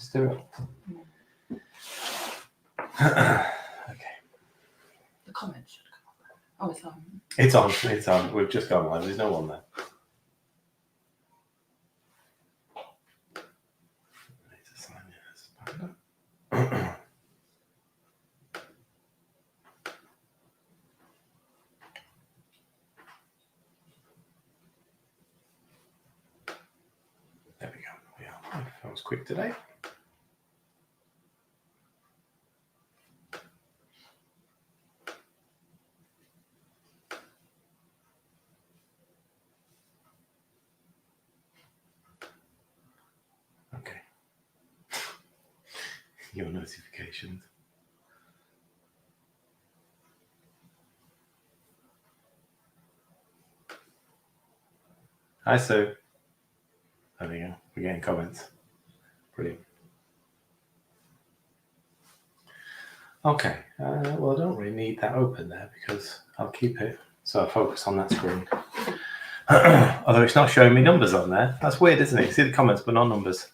Let's do it. Okay. The comments should come up. Oh, it's on. It's on. It's on. We've just gone live. There's no one there. Need to sign in as Panda. There we go. Yeah, microphone's quick today. Okay. Your notifications. Hi, Sue. There we go. We're getting comments. Brilliant. Okay. Well, I don't really need that open there because I'll keep it so I focus on that screen. Although it's not showing me numbers on there. That's weird, isn't it? You see the comments, but not numbers.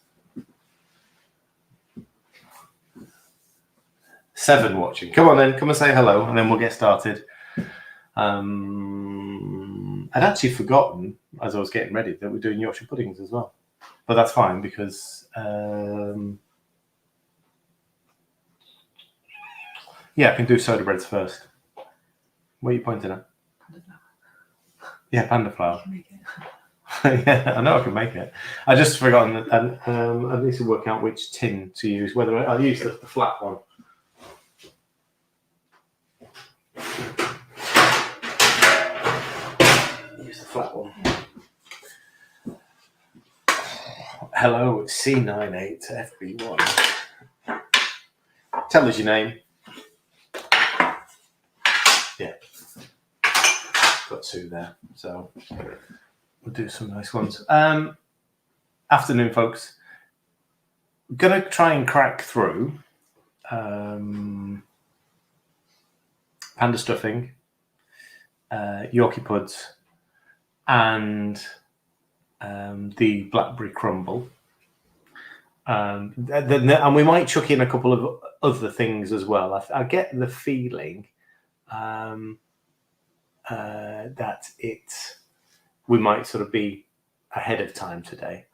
7 watching. Come on then. Come and say hello, and then we'll get started. I'd actually forgotten, as I was getting ready, that we're doing Yorkshire Puddings as well. But that's fine because... yeah, I can do soda breads first. What are you pointing at? Panda flour. Yeah, panda flour. You can make it. Yeah, I know I can make it. I just forgotten that, and I need to work out which tin to use. Whether I'll use the flat one. Use the flat one. Hello, C98FB1. Tell us your name. Yeah, got 2 there, so we'll do some nice ones. Afternoon, folks. I'm gonna try and crack through Panda Stuffing, Yorkshire Puds, and the Blackberry Crumble. And we might chuck in a couple of other things as well. I get the feeling that we might sort of be ahead of time today.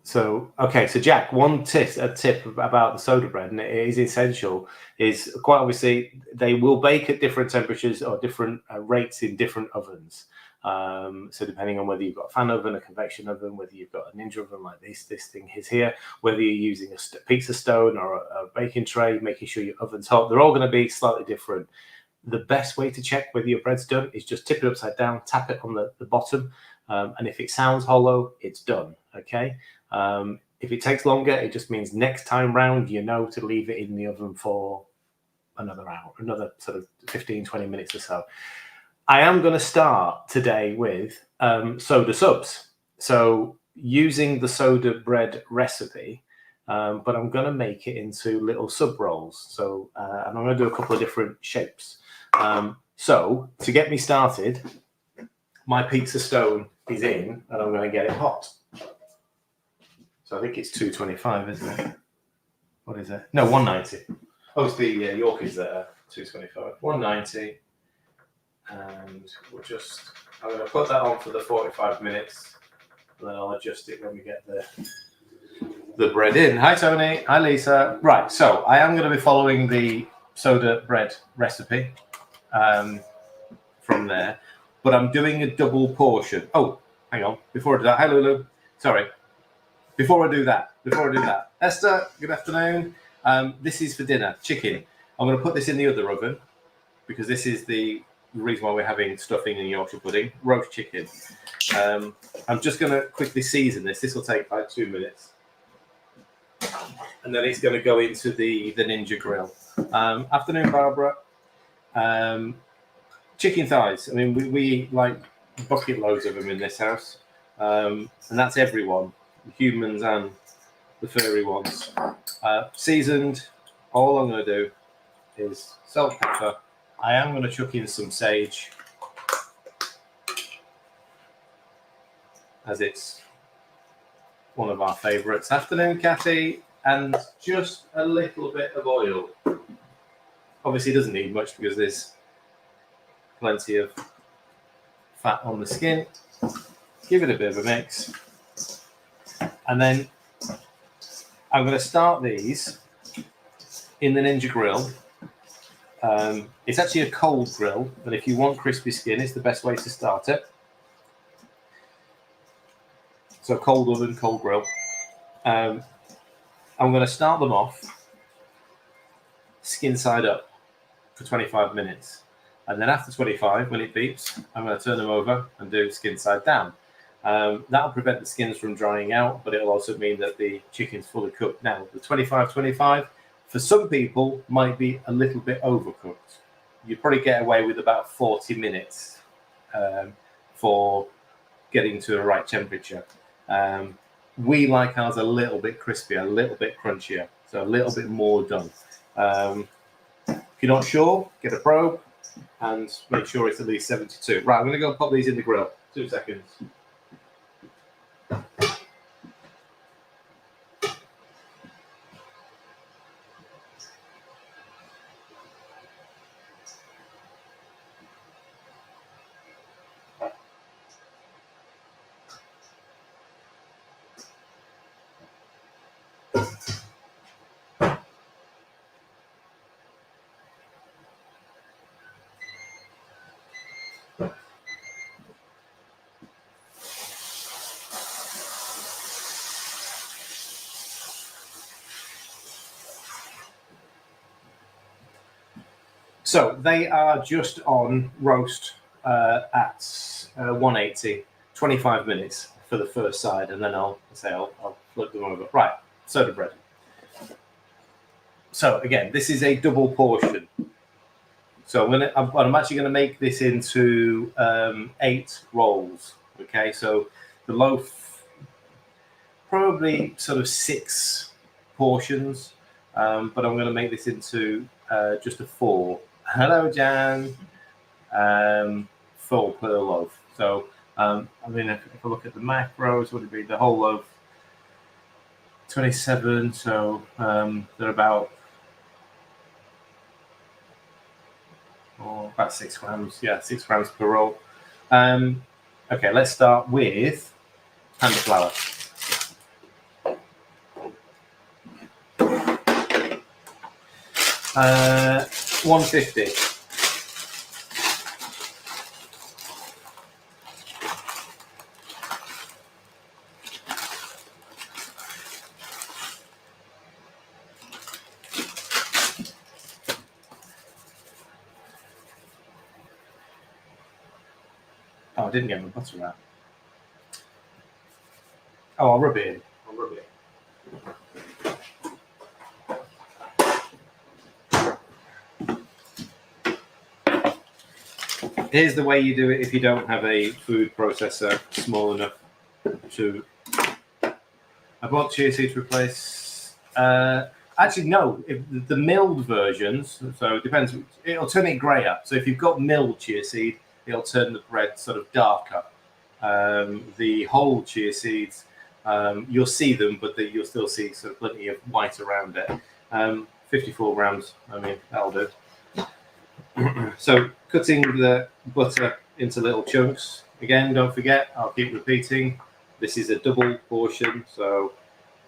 So Jack, a tip about the soda bread, and it is essential, is quite obviously they will bake at different temperatures or different rates in different ovens. So depending on whether you've got a fan oven, a convection oven, whether you've got a Ninja oven like this thing is here, whether you're using a pizza stone or a baking tray, making sure your oven's hot, they're all going to be slightly different. The best way to check whether your bread's done is just tip it upside down, tap it on the bottom, and if it sounds hollow, it's done, okay? If it takes longer, it just means next time round, you know to leave it in the oven for another hour, another sort of 15, 20 minutes or so. I am going to start today with soda subs. So using the soda bread recipe, but I'm going to make it into little sub rolls. So, and I'm going to do a couple of different shapes. So to get me started, my pizza stone is in and I'm going to get it hot. So I think it's 225, isn't it? What is it? No, 190. Oh, it's the Yorkies that are 225. 190. And I'm going to put that on for the 45 minutes. And then I'll adjust it when we get the bread in. Hi, Tony. Hi, Lisa. Right, so I am going to be following the soda bread recipe from there. But I'm doing a double portion. Oh, hang on. Before I do that, hi, Lulu. Sorry. Before I do that, Esther, good afternoon. This is for dinner, chicken. I'm going to put this in the other oven because this is the reason why we're having stuffing and Yorkshire pudding, roast chicken. I'm just going to quickly season this. This will take about 2 minutes. And then it's going to go into the Ninja grill. Afternoon, Barbara. Chicken thighs. I mean, we eat like bucket loads of them in this house. And that's everyone. Humans and the furry ones. Seasoned. All I'm going to do is salt, pepper. I am going to chuck in some sage as it's one of our favourites. Afternoon, Cathy, and just a little bit of oil. Obviously, it doesn't need much because there's plenty of fat on the skin. Give it a bit of a mix, and then I'm going to start these in the Ninja Grill. It's actually a cold grill, but if you want crispy skin, it's the best way to start it. So cold oven, cold grill. I'm going to start them off skin side up for 25 minutes. And then after 25, when it beeps, I'm going to turn them over and do skin side down. That'll prevent the skins from drying out, but it'll also mean that the chicken's fully cooked. Now, the 25-25, for some people, might be a little bit overcooked. You probably get away with about 40 minutes for getting to the right temperature. We like ours a little bit crispier, a little bit crunchier, so a little bit more done. If you're not sure, get a probe and make sure it's at least 72. Right, I'm going to go and pop these in the grill. 2 seconds. So they are just on roast at 180, 25 minutes for the first side, and then I'll flip them over. Right, soda bread. So again, this is a double portion. So I'm actually going to make this into 8 rolls. Okay, so the loaf probably sort of 6 portions, but I'm going to make this into just a 4. Hello, Jan. 4 per loaf. So, I mean, if I look at the macros, would it be the whole loaf? 27. So they're about 6 grams. Yeah, 6 grams per roll. Okay, let's start with Panda flour. Uh, 150. Oh, I didn't get my butter out. Oh, I'll rub it in. Here's the way you do it if you don't have a food processor small enough to. I bought chia seed to replace. Actually, no. If the milled versions, so it depends. It'll turn it grayer. So if you've got milled chia seed, it'll turn the bread sort of darker. The whole chia seeds, you'll see them, but you'll still see sort of plenty of white around it. 54 grams. I mean, that'll do. So cutting the butter into little chunks. Again, don't forget, I'll keep repeating, this is a double portion, so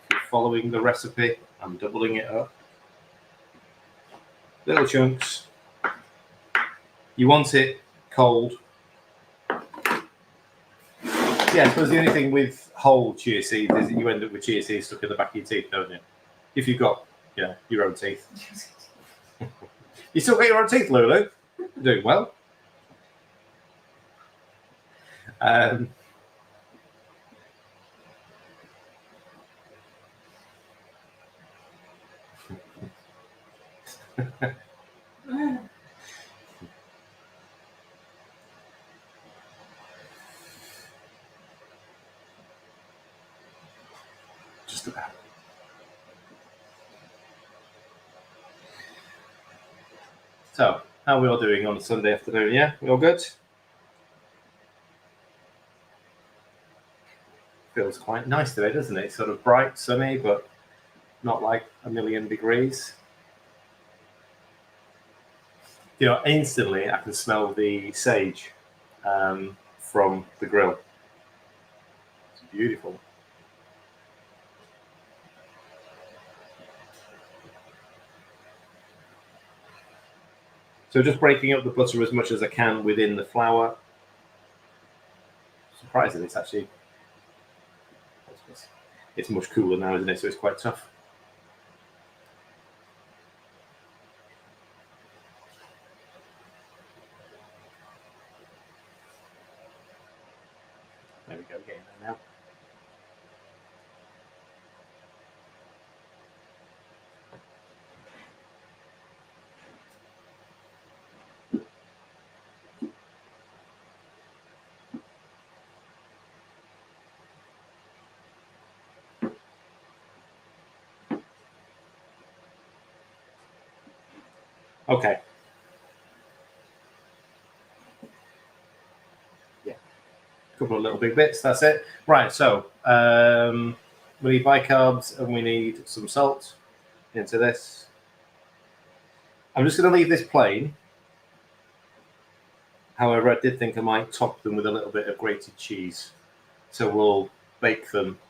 if you're following the recipe, I'm doubling it up. Little chunks. You want it cold. Yeah, I suppose the only thing with whole chia seeds is that you end up with chia seeds stuck in the back of your teeth, don't you? If you've got, your own teeth. You still got your own teeth, Lulu. Doing well. Just about. So, how are we all doing on a Sunday afternoon? Yeah, we all good? feels quite nice today, doesn't it? It's sort of bright, sunny, but not like a million degrees. You know, instantly I can smell the sage from the grill. It's beautiful. So just breaking up the butter as much as I can within the flour. Surprisingly, it's actually, it's much cooler now, isn't it? So it's quite tough. There we go, getting there now. Okay. Yeah. A couple of little big bits, that's it. Right, so we need bicarbs and we need some salt into this. I'm just going to leave this plain. However, I did think I might top them with a little bit of grated cheese. So we'll bake them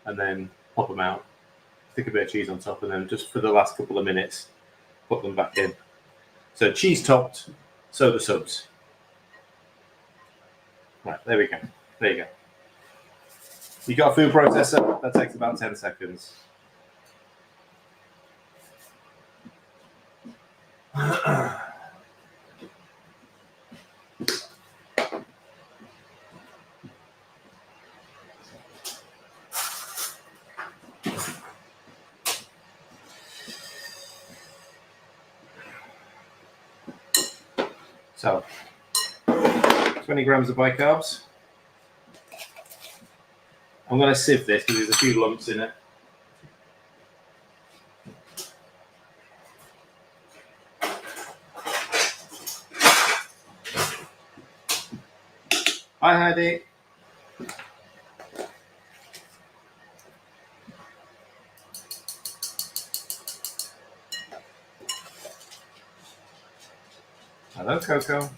and then pop them out, stick a bit of cheese on top, and then just for the last couple of minutes, put them back in. So cheese topped, soda subs. Right, there we go. There you go. You got a food processor? That takes about 10 seconds. So, 20 grams of bicarbs. I'm going to sieve this because there's a few lumps in it. Hi, Heidi. Hello, Coco.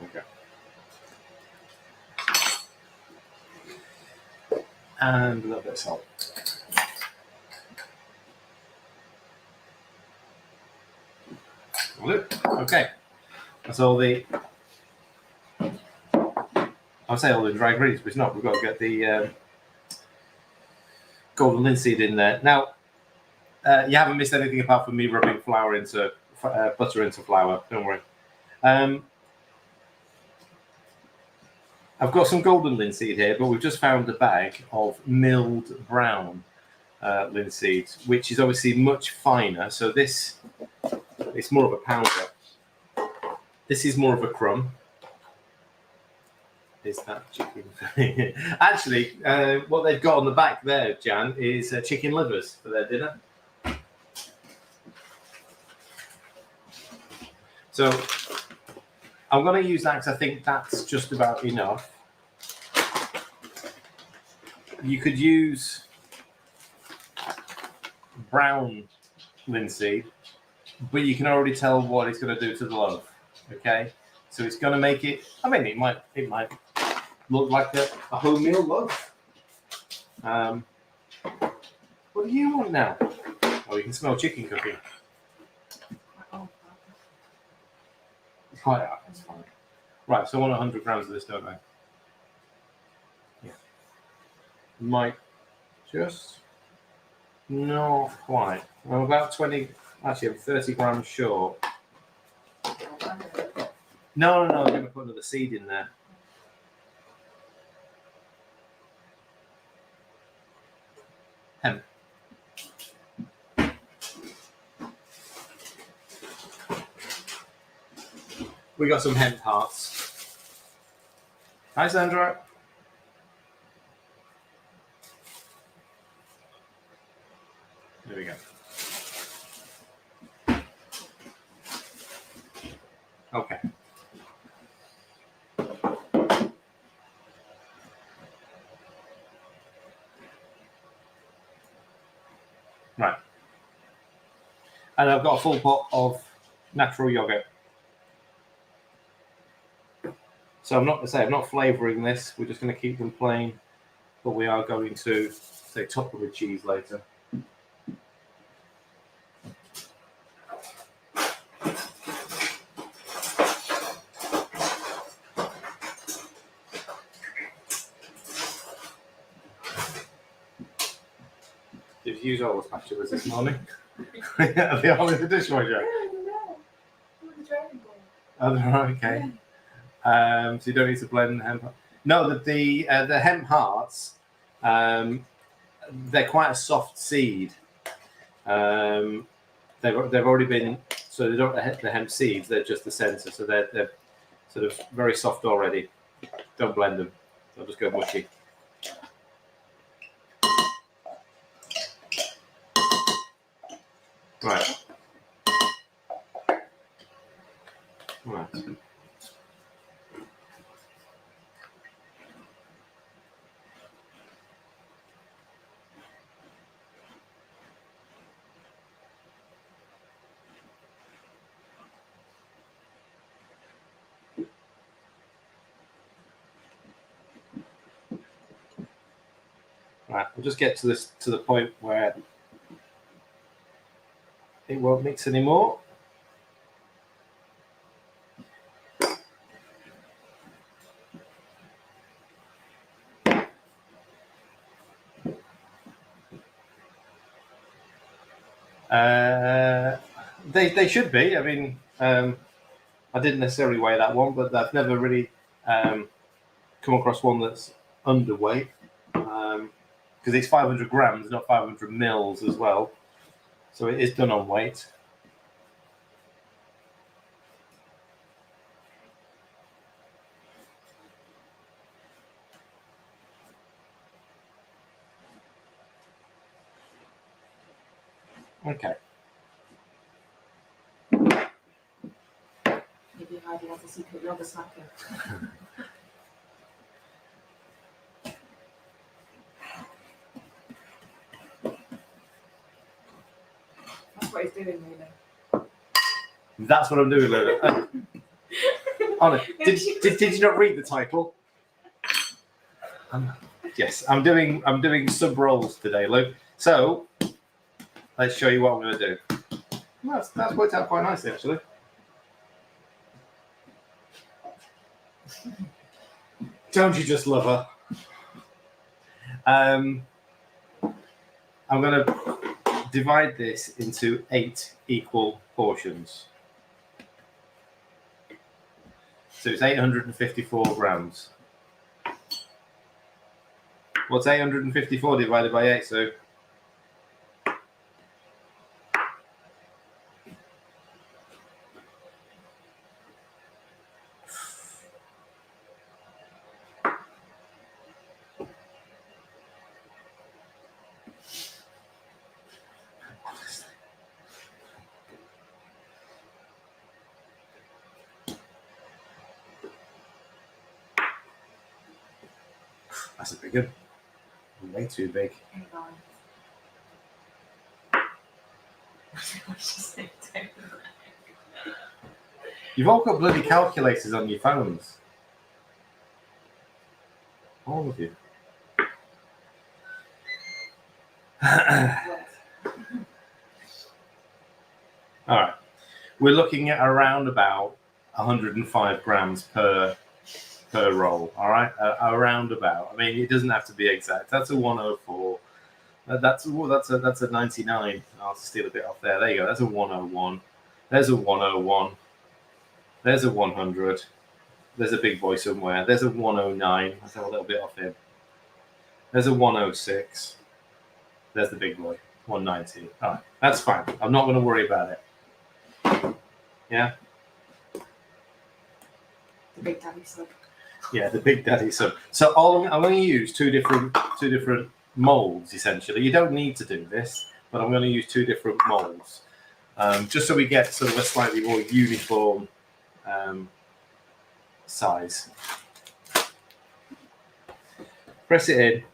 Okay. And a little bit of salt. Okay. That's all the, I'll say all the dry ingredients, but it's not. We've got to get the golden linseed in there. Now, you haven't missed anything apart from me rubbing flour into butter into flour. Don't worry. I've got some golden linseed here, but we've just found a bag of milled brown linseed, which is obviously much finer. So this, it's more of a powder. This is more of a crumb. Is that chicken? Actually, what they've got on the back there, Jan, is chicken livers for their dinner. So I'm going to use that because I think that's just about enough. You could use brown linseed, but you can already tell what it's going to do to the loaf. Okay, so it's going to make it. I mean, it might look like a wholemeal loaf. What do you want now? Oh, you can smell chicken cooking. It's quite out. It's fine. Right, so I want 100 grams of this, don't I? Yeah. Might just not quite. I'm about 20. Actually, I'm 30 grams short. No, I'm going to put another seed in there. Hemp. We got some hemp hearts. Hi, Sandra. There we go. Okay. Right. And I've got a full pot of natural yogurt. So I'm not flavouring this. We're just going to keep them plain, but we are going to top them with cheese later. Did you use all the spatulas this morning? Are they all in the dishwasher? Oh, okay. So you don't need to blend the hemp. No, the hemp hearts, they're quite a soft seed. They've already been, so they don't the hemp seeds. They're just the centre, so they're sort of very soft already. Don't blend them. They'll just go mushy. Right. Right. Right, we'll just get to the point where it won't mix anymore. They should be. I mean, I didn't necessarily weigh that one, but I've never really come across one that's underweight. Because it's 500 grams, not 500 mils as well. So it is done on weight. Okay. Maybe Heidi has a secret yoga snacker. That's what he's doing, really. That's what I'm doing, Lola. Anna, did you not read the title? Yes, I'm doing sub rolls today, Luke. So let's show you what I'm going to do. That's worked out quite nicely, actually. Don't you just love her? I'm going to divide this into 8 equal portions. So it's 854 grams. What's 854 divided by 8, Sue? That's a big one. Way too big. You've all got bloody calculators on your phones. All of you. All right. We're looking at around about 105 grams per roll. All right, around about. I mean, it doesn't have to be exact. That's a 104. That's a 99. I'll steal a bit off there. There you go. That's a 101. There's a 101. There's a 100. There's a big boy somewhere. There's a 109. I'll have a little bit off him. There's a 106. There's the big boy. 190. All right, that's fine. I'm not going to worry about it. Yeah. The big daddy sub. Yeah, the big daddy sub. So I'm going to use two different molds essentially. You don't need to do this, but I'm going to use 2 different molds, just so we get sort of a slightly more uniform size. Press it in.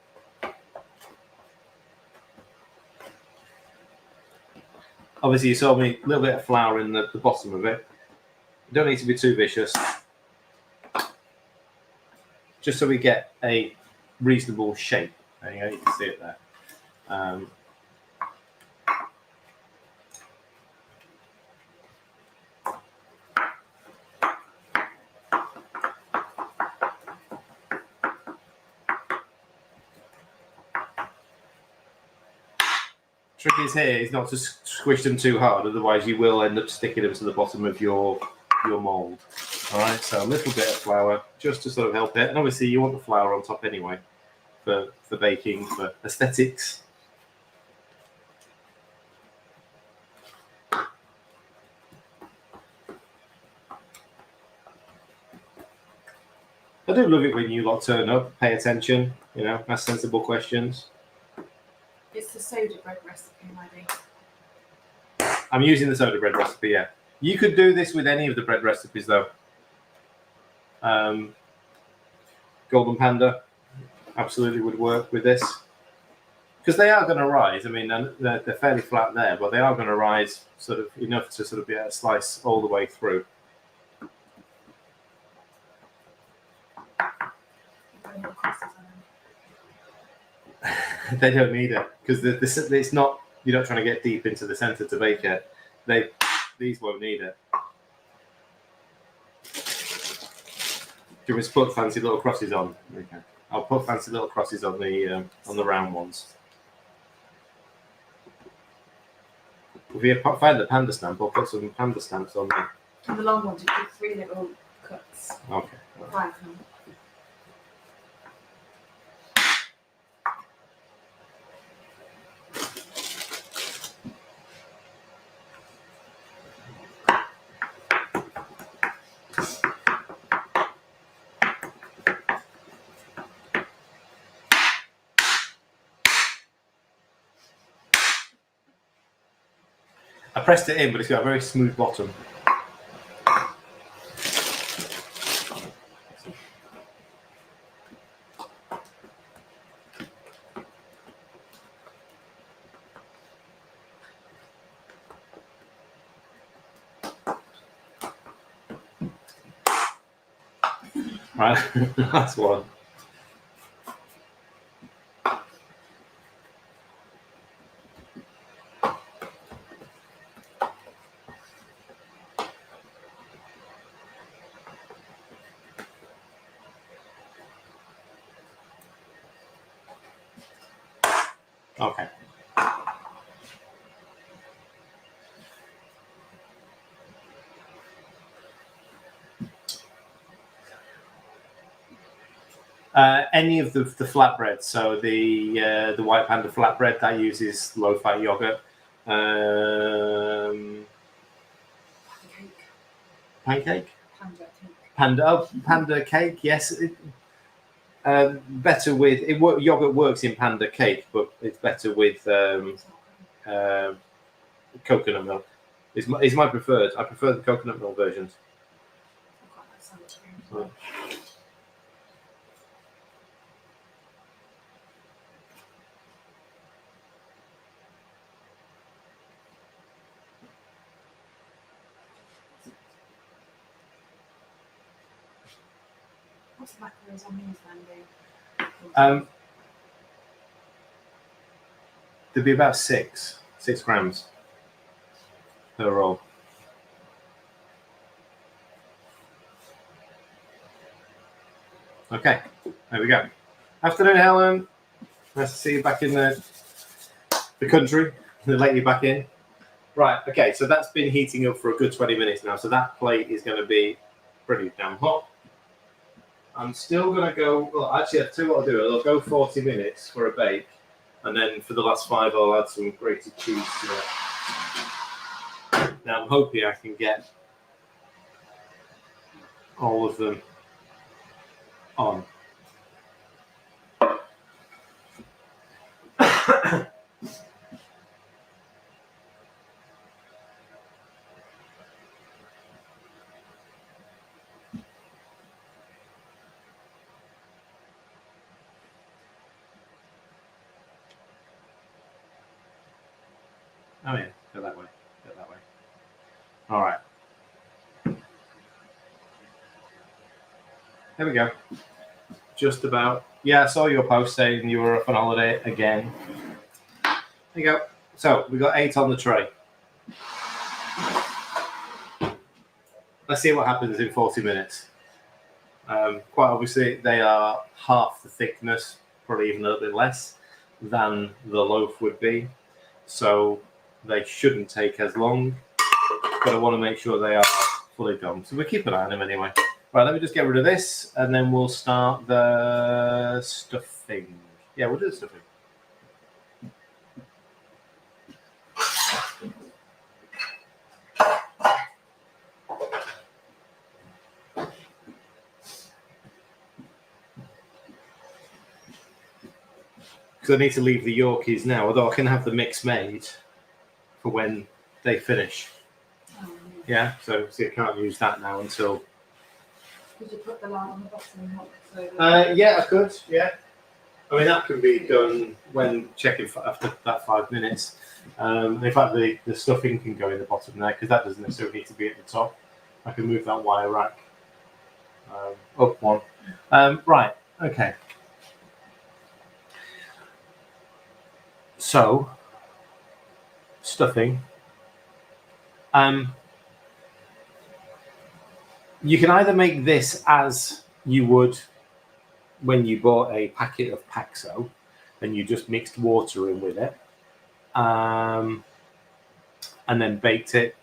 Obviously, you saw me a little bit of flour in the bottom of it. You don't need to be too vicious. Just so we get a reasonable shape. There you go, you can see it there. Trick is here is not to squish them too hard, otherwise you will end up sticking them to the bottom of your mould. All right, so a little bit of flour just to sort of help it, and obviously you want the flour on top anyway for baking, for aesthetics. I do love it when you lot turn up, pay attention, you know, ask sensible questions. It's the soda bread recipe, maybe. I'm using the soda bread recipe, yeah. You could do this with any of the bread recipes, though. Golden Panda absolutely would work with this. Because they are going to rise. I mean, they're fairly flat there, but they are going to rise sort of enough to sort of be able to slice all the way through. They don't need it because it's not. You're not trying to get deep into the centre to bake it. These won't need it. Do you want me to put fancy little crosses on? Okay, I'll put fancy little crosses on the round ones. If you find the panda stamp, I'll put some panda stamps on there. And the long ones, you do 3 little cuts. Okay. Right. I pressed it in, but it's got a very smooth bottom. Right, last one. Okay. Any of the flatbreads, so the White Panda flatbread that uses low-fat yogurt. Pancake? Panda cake, yes. Better with yogurt works in panda cake, but it's better with coconut milk. Is my preferred. I prefer the coconut milk versions. Right. What's the macros on these then, do? There'd be about 6 grams per roll. Okay, there we go. Afternoon, Helen. Nice to see you back in the country. They let you back in. Right, okay, so that's been heating up for a good 20 minutes now. So that plate is going to be pretty damn hot. I'm still going to go, well, actually, I'll tell you what I'll do. I'll go 40 minutes for a bake. And then for the last 5, I'll add some grated cheese to it. Now, I'm hoping I can get all of them on. Oh yeah, go that way. Go that way. All right. There we go. Just about. Yeah, I saw your post saying you were up on holiday again. There you go. So we got 8 on the tray. Let's see what happens in 40 minutes. Quite obviously, they are half the thickness, probably even a little bit less than the loaf would be. So they shouldn't take as long, but I want to make sure they are fully done. So we'll keep an eye on them anyway. Right, let me just get rid of this, and then we'll start the stuffing. Yeah, we'll do the stuffing. Because I need to leave the Yorkies now, although I can have the mix made for when they finish. Yeah, so see, I can't use that now until. Could you put the lard on the bottom and help it over? Yeah, I could. Yeah, I mean that can be done when checking after that 5 minutes. In fact, the stuffing can go in the bottom there because that doesn't necessarily need to be at the top. I can move that wire rack up one. Right. Okay. So stuffing. You can either make this as you would when you bought a packet of Paxo and you just mixed water in with it, and then baked it,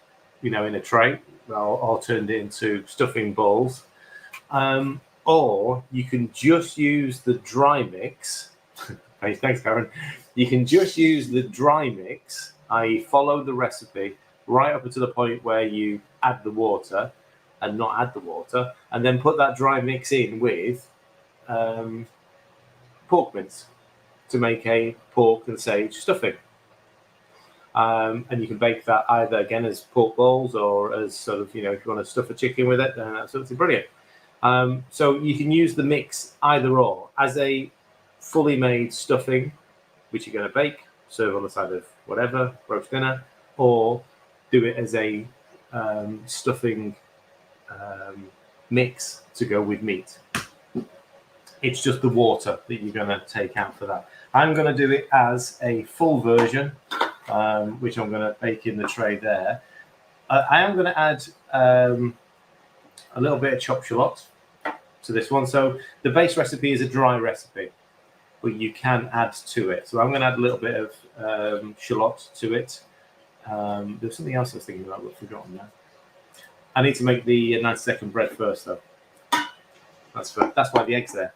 in a tray, or turned it into stuffing balls, or you can just use the dry mix. Thanks, Karen. You can just use the dry mix, i.e. follow the recipe right up to the point where you add the water and not add the water, and then put that dry mix in with pork mince to make a pork and sage stuffing. And you can bake that either, again, as pork balls or as sort of, if you want to stuff a chicken with it, then that's absolutely brilliant. So you can use the mix either or as a fully made stuffing, which you're going to bake, serve on the side of whatever, roast dinner, or do it as a stuffing mix to go with meat. It's just the water that you're going to take out for that. I'm going to do it as a full version, which I'm going to bake in the tray there. I am going to add a little bit of chopped shallot to this one. So the base recipe is a dry recipe, but you can add to it. So I'm going to add a little bit of shallot to it. There's something else I was thinking about, but I've forgotten now. I need to make the 90-second bread first, though. That's why the egg's there.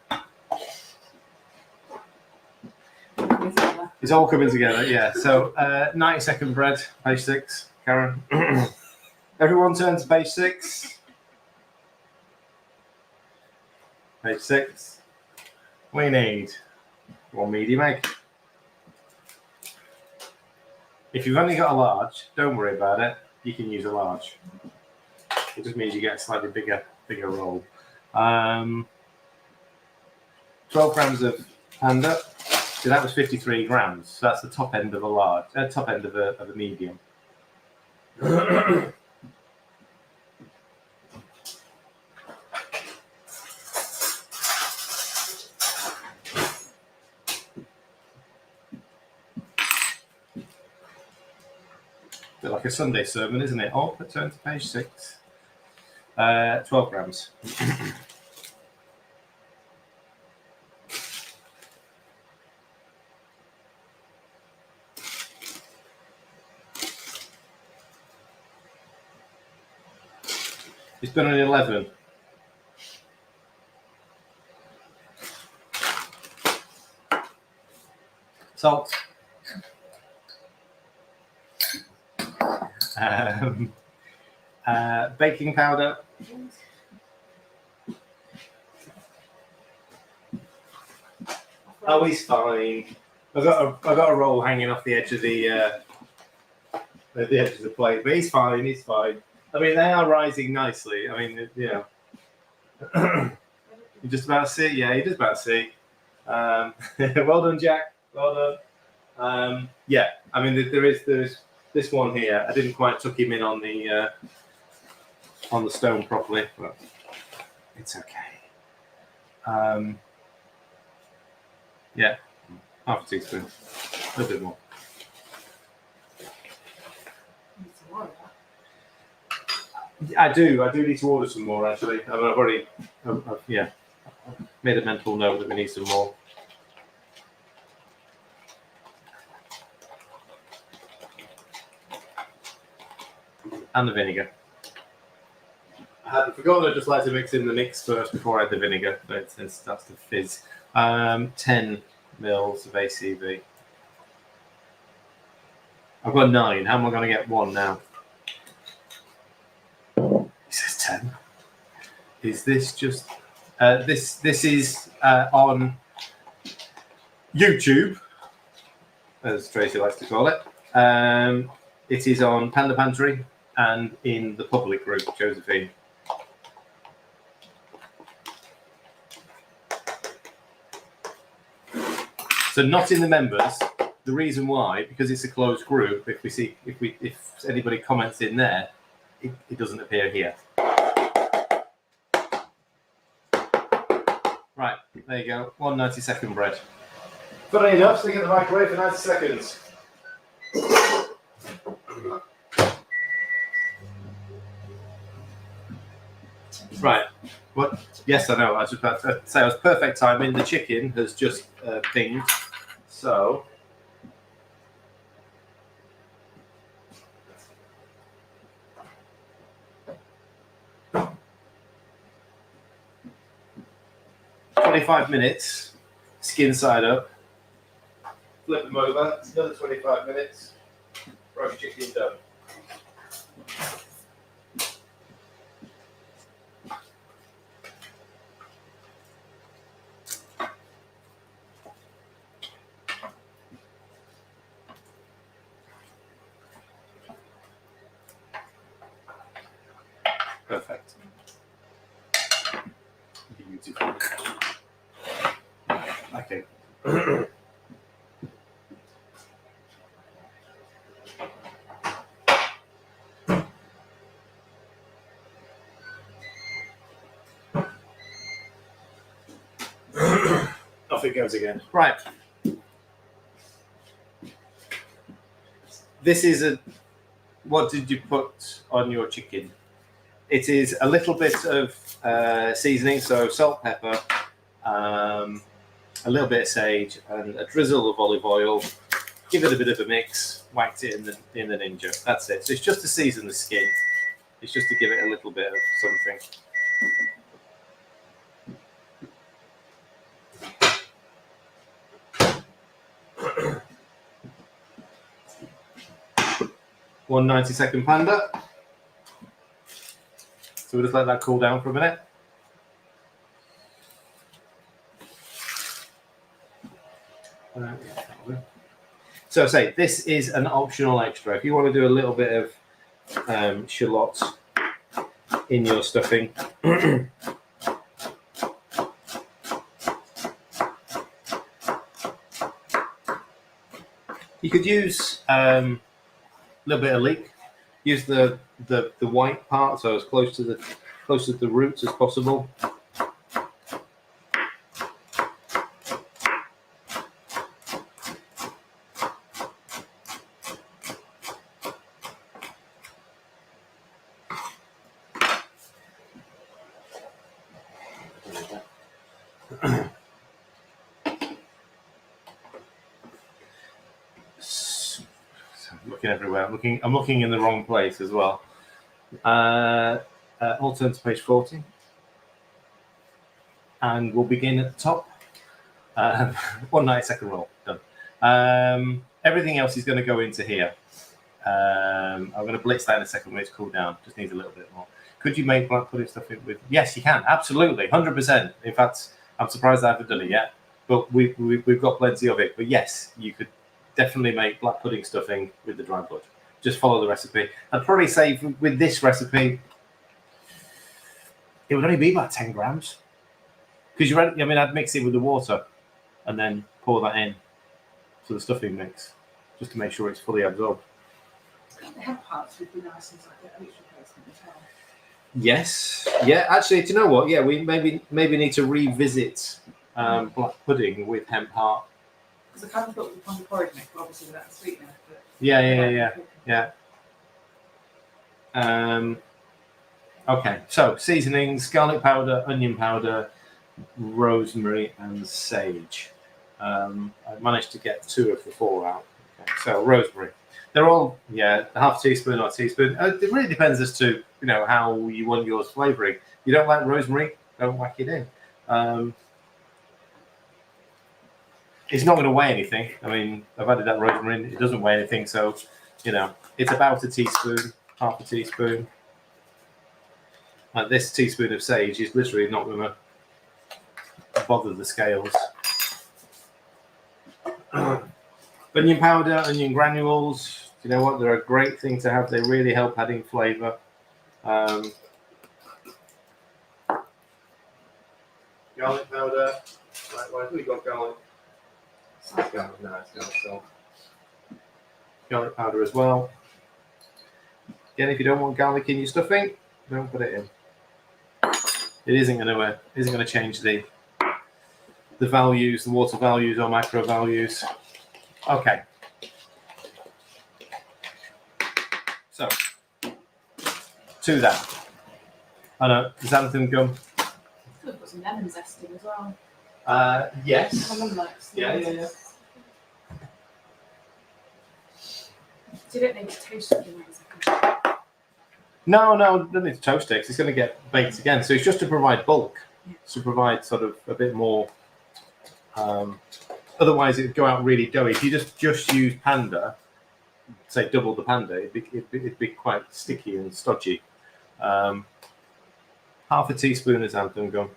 It's all coming together, yeah. So 90-second bread, page 6, Karen. Everyone turn to page 6. Page 6. We need 1 medium egg. If you've only got a large, don't worry about it. You can use a large. It just means you get a slightly bigger roll. 12 grams of Panda. So that was 53 grams. So that's the top end of a large, top end of a medium. Bit like a Sunday sermon, isn't it? Oh, turn to page 6. 12 grams. It's done an 11. Salt. Baking powder. Oh, he's fine. I've got a roll hanging off the edge of the plate, but he's fine. He's fine. I mean, they are rising nicely. I mean, you just about see. Yeah, you just about see. Well done, Jack. Well done. Yeah, I mean, there is this one here, I didn't quite tuck him in on the stone properly, but it's okay. Yeah, half a teaspoon, a little bit more. I do need to order some more actually. I've already, yeah, made a mental note that we need some more. And the vinegar. I hadn't forgotten, I just like to mix in the mix first before I add the vinegar, but it starts to fizz. 10 mils of ACV. I've got 9. How am I going to get 1 now? He says 10. Is this just... this is on YouTube, as Tracy likes to call it. It is on Panda Pantry and in the public group, Josephine. So not in the members. The reason why, because it's a closed group. If anybody comments in there, it doesn't appear here. Right, there you go. 1 90-second bread. Funny enough, stick it in the microwave for 90 seconds. Right. What? Yes, I know. I was about to say it was perfect timing. The chicken has just pinged. So. "25 minutes, skin side up. Flip them over. It's another 25 minutes. Roast chicken done." Perfect. Beautiful. Okay. Off it goes again. Right. This is a... What did you put on your chicken? It is a little bit of seasoning, so salt, pepper, a little bit of sage, and a drizzle of olive oil. Give it a bit of a mix. Whacked it in the Ninja. That's it. So it's just to season the skin. It's just to give it a little bit of something. One 90-second Panda. So we'll just let that cool down for a minute. So say this is an optional extra. If you want to do a little bit of shallots in your stuffing. You could use a little bit of leek. Use the white part, so as close to the roots as possible. Looking everywhere. I'm looking in the wrong place as well. All turn to page 40, and we'll begin at the top. 1 90-second roll done. Everything else is going to go into here. I'm going to blitz that in a second when it's cooled down. Just needs a little bit more. Could you make black pudding stuffing with? Yes, you can. Absolutely, 100%. In fact, I'm surprised I haven't done it yet, but we've got plenty of it. But yes, you could definitely make black pudding stuffing with the dried blood. Just follow the recipe. I'd probably say with this recipe, it would only be about 10 grams. Because I'd mix it with the water and then pour that in to the stuffing mix, just to make sure it's fully absorbed. The hemp parts would be nice as like a oats replacement as well. Yes. Yeah. Actually, do you know what? Yeah, we maybe need to revisit black pudding with hemp heart. Because I kind of thought the pond porridge make, obviously without the sweetener. But Yeah. Okay. So seasonings: garlic powder, onion powder, rosemary, and sage. I managed to get 2 of the 4 out. Okay. So rosemary. They're all half teaspoon or teaspoon. It really depends as to how you want yours flavoring. You don't like rosemary, don't whack it in. It's not going to weigh anything. I mean, I've added that rosemary in. It doesn't weigh anything, so it's about a teaspoon, half a teaspoon. Like this teaspoon of sage is literally not going to bother the scales. Onion powder, onion granules. You know what? They're a great thing to have. They really help adding flavour. Garlic powder. Right, where have we got garlic? Garlic, no, it's garlic salt. Garlic powder as well. Again, if you don't want garlic in your stuffing, don't put it in. It isn't going to change the values, the water values or macro values. Okay. So, to that. I know, xanthan gum. Could have put some lemon zest in as well. Yes. Yeah. So you don't need to toast it in a second. No, don't need to toast it. 'Cause it's going to get baked again. So it's just to provide bulk. Yeah. To provide sort of a bit more. Otherwise, it'd go out really doughy. If you just use Panda, say double the Panda, it'd be quite sticky and stodgy. Half a teaspoon of xanthan gum.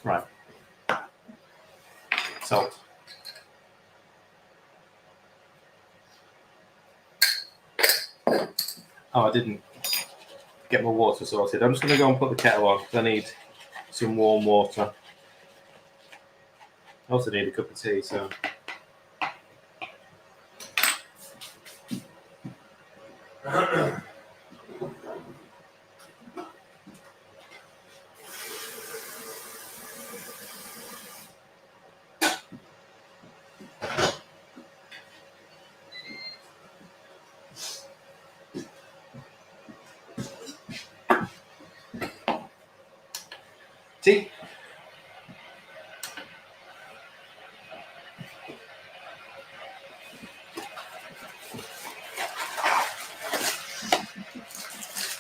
Right. Salt. Oh, I didn't get my water sorted. I'm just going to go and put the kettle on because I need some warm water. I also need a cup of tea, so. Tea.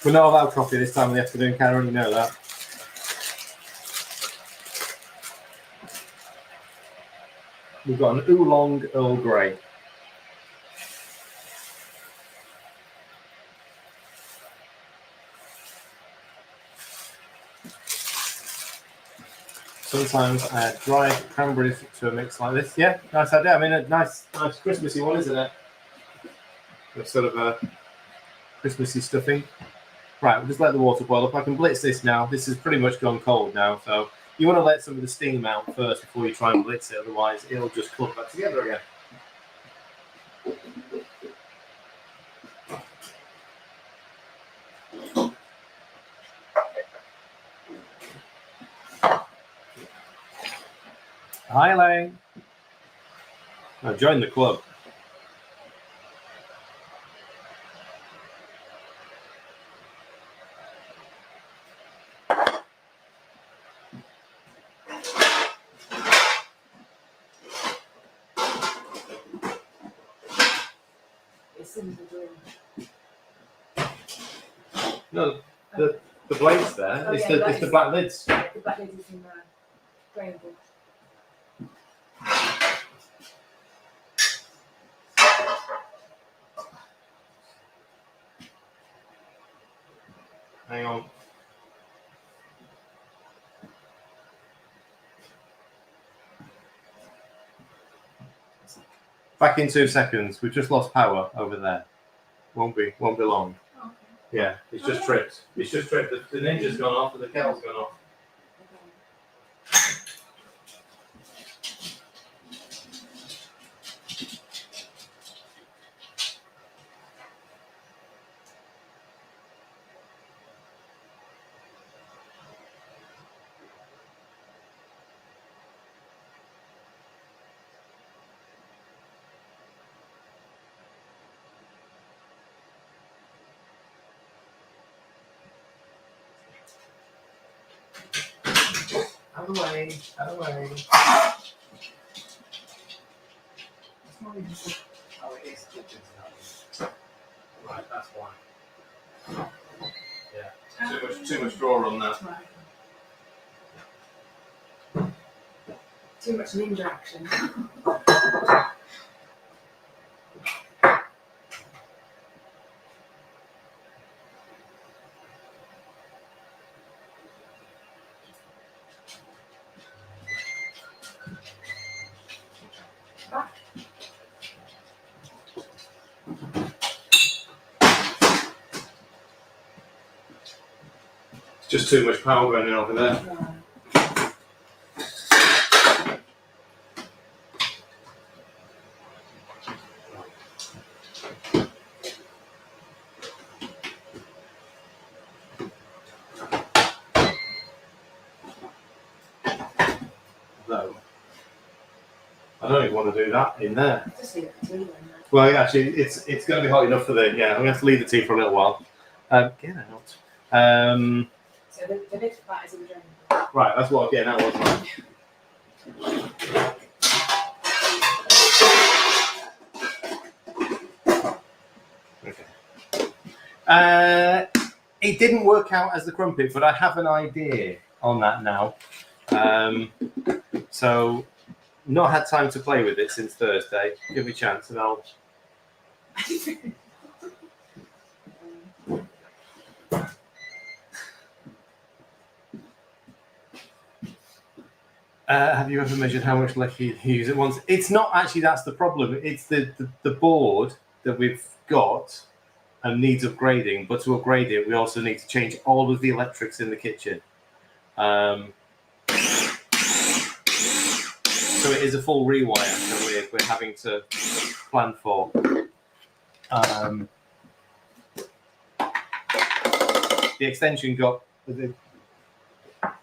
We're not allowed coffee this time of the afternoon, Karen, you know that. We've got an oolong Earl Grey. Sometimes I add dried cranberries to a mix like this. Yeah, nice idea. I mean, a nice Christmassy one, isn't it? It's sort of a Christmassy stuffing. Right, we'll just let the water boil up. I can blitz this now. This has pretty much gone cold now, so you want to let some of the steam out first before you try and blitz it, otherwise it'll just clump back together again. Hi, Lang. Now join the club. It's in the room. No, the blade's there. Oh, it's yeah, the black lids. Yeah, the black lid is in the grey book. Hang on. Back in 2 seconds. We've just lost power over there. Won't be long. Okay. Yeah, it's just tripped. It's just tripped. The ninja's gone off and the kettle's gone off. Out of the way. Out of the way. It's not even so- Oh, it is. Right, that's why. Yeah. Too much draw on that. Right. Too much ninja action. It's just too much power burning over there. Yeah. Though, I don't even want to do that in there. Just leave it to you. Well, yeah, actually, it's going to be hot enough for the. Yeah, I'm going to have to leave the tea for a little while. Get out. So the lid for that is in the drain. Right, that's what I'm getting at, wasn't I? Okay. It didn't work out as the crumpet, but I have an idea on that now. So, not had time to play with it since Thursday. Give me a chance, and I'll. Have you ever measured how much lead you use at once? It's not actually that's the problem. It's the board that we've got and needs upgrading. But to upgrade it, we also need to change all of the electrics in the kitchen. So it is a full rewire that we're having to plan for. The extension got.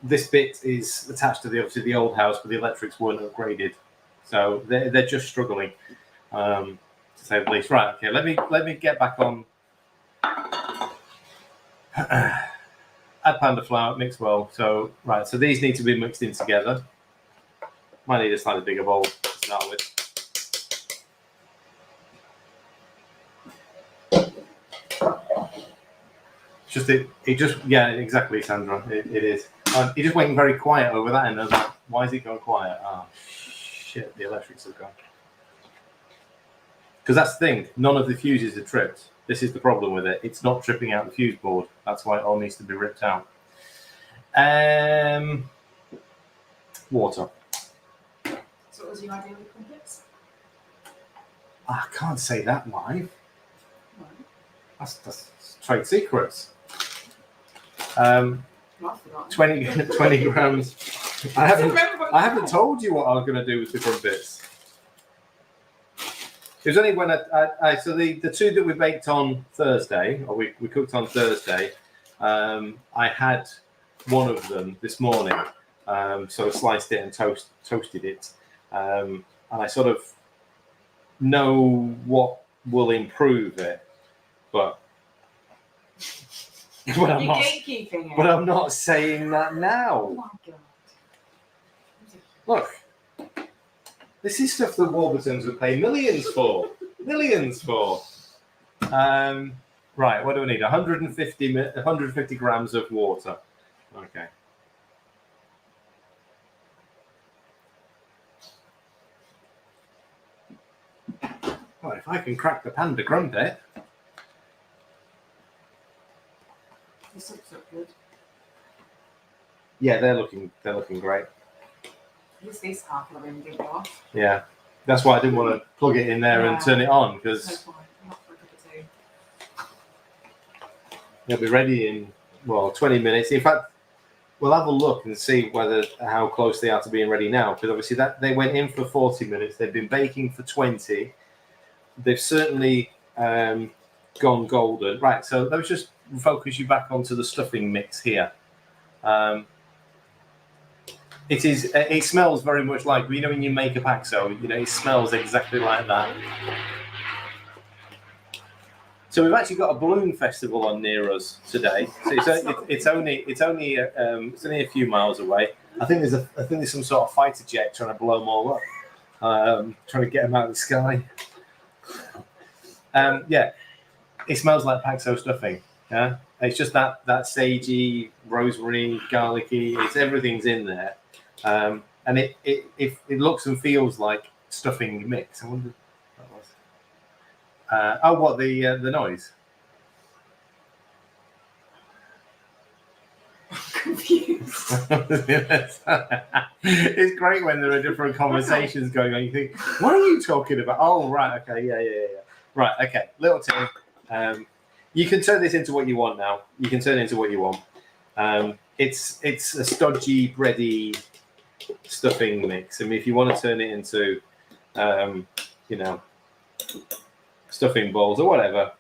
This bit is attached to obviously the old house, but the electrics weren't upgraded, so they're just struggling, to say the least. Right, okay. Let me get back on. Add panda flour, mix well. So right, so these need to be mixed in together. Might need a slightly bigger bowl to start with. Yeah, exactly, Sandra. It is. He just went very quiet over that, and I was like, why is it going quiet? Oh, shit, the electrics have gone. Because that's the thing, none of the fuses are tripped. This is the problem with it. It's not tripping out the fuse board. That's why it all needs to be ripped out. Water. So what was your idea with crumpets? I can't say that live. That's trade secrets. 20 grams. I haven't told you what I was going to do with the crumpets. It was only when so the two that we baked on Thursday, or we cooked on Thursday, I had one of them this morning. So I sliced it and toasted it. And I sort of know what will improve it, but You're gatekeeping it. But I'm not saying that now. Oh my god. Look, this is stuff that Warburtons would pay millions for. Millions for. Right, what do we need? 150 grams of water. Okay. Well, if I can crack the panda crumpet. This looks so good. Yeah, they're looking great. At least this half of them didn't go off. Yeah, that's why I didn't want to plug it in there and turn it on, because No point. Not for a cup of tea. they'll be ready in 20 minutes. In fact, we'll have a look and see how close they are to being ready now, because obviously that they went in for 40 minutes. They've been baking for 20. They've certainly gone golden. Right, so let's just focus you back onto the stuffing mix here. It smells very much like, when you make a paxo, it smells exactly like that. So we've actually got a balloon festival on near us today. So it's only a few miles away. I think there's some sort of fighter jet trying to blow them all up, trying to get them out of the sky. Yeah, it smells like Paxo stuffing. Yeah, it's just that sagey, rosemary, garlicky. It's everything's in there, and it looks and feels like stuffing mix. I wonder what that was. What the noise? Confused. It's great when there are different conversations going on. You think, what are you talking about? Oh, right, okay, yeah. Right, okay, little tip. You can turn this into what you want now. You can turn it into what you want. It's a stodgy, bready stuffing mix. I mean, if you want to turn it into, stuffing balls or whatever.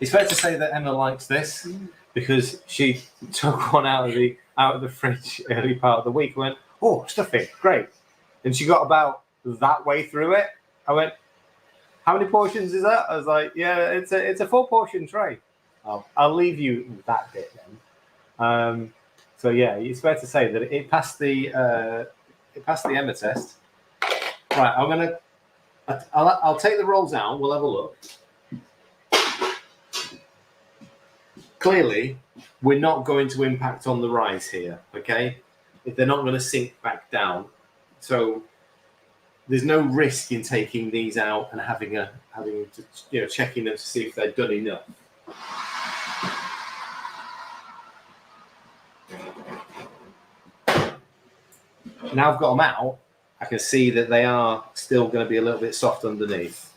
It's fair to say that Emma likes this because she took one out of the fridge early part of the week and went, oh, stuffing, great. And she got about that way through it. I went, how many portions is that? I was like, yeah, it's a 4-portion tray. Oh, I'll leave you that bit then. So yeah, it's fair to say that it passed the Emma test. Right, I'll take the rolls out. We'll have a look. Clearly, we're not going to impact on the rice here, okay? They're not going to sink back down. So there's no risk in taking these out and having to checking them to see if they're done enough. Now I've got them out, I can see that they are still going to be a little bit soft underneath.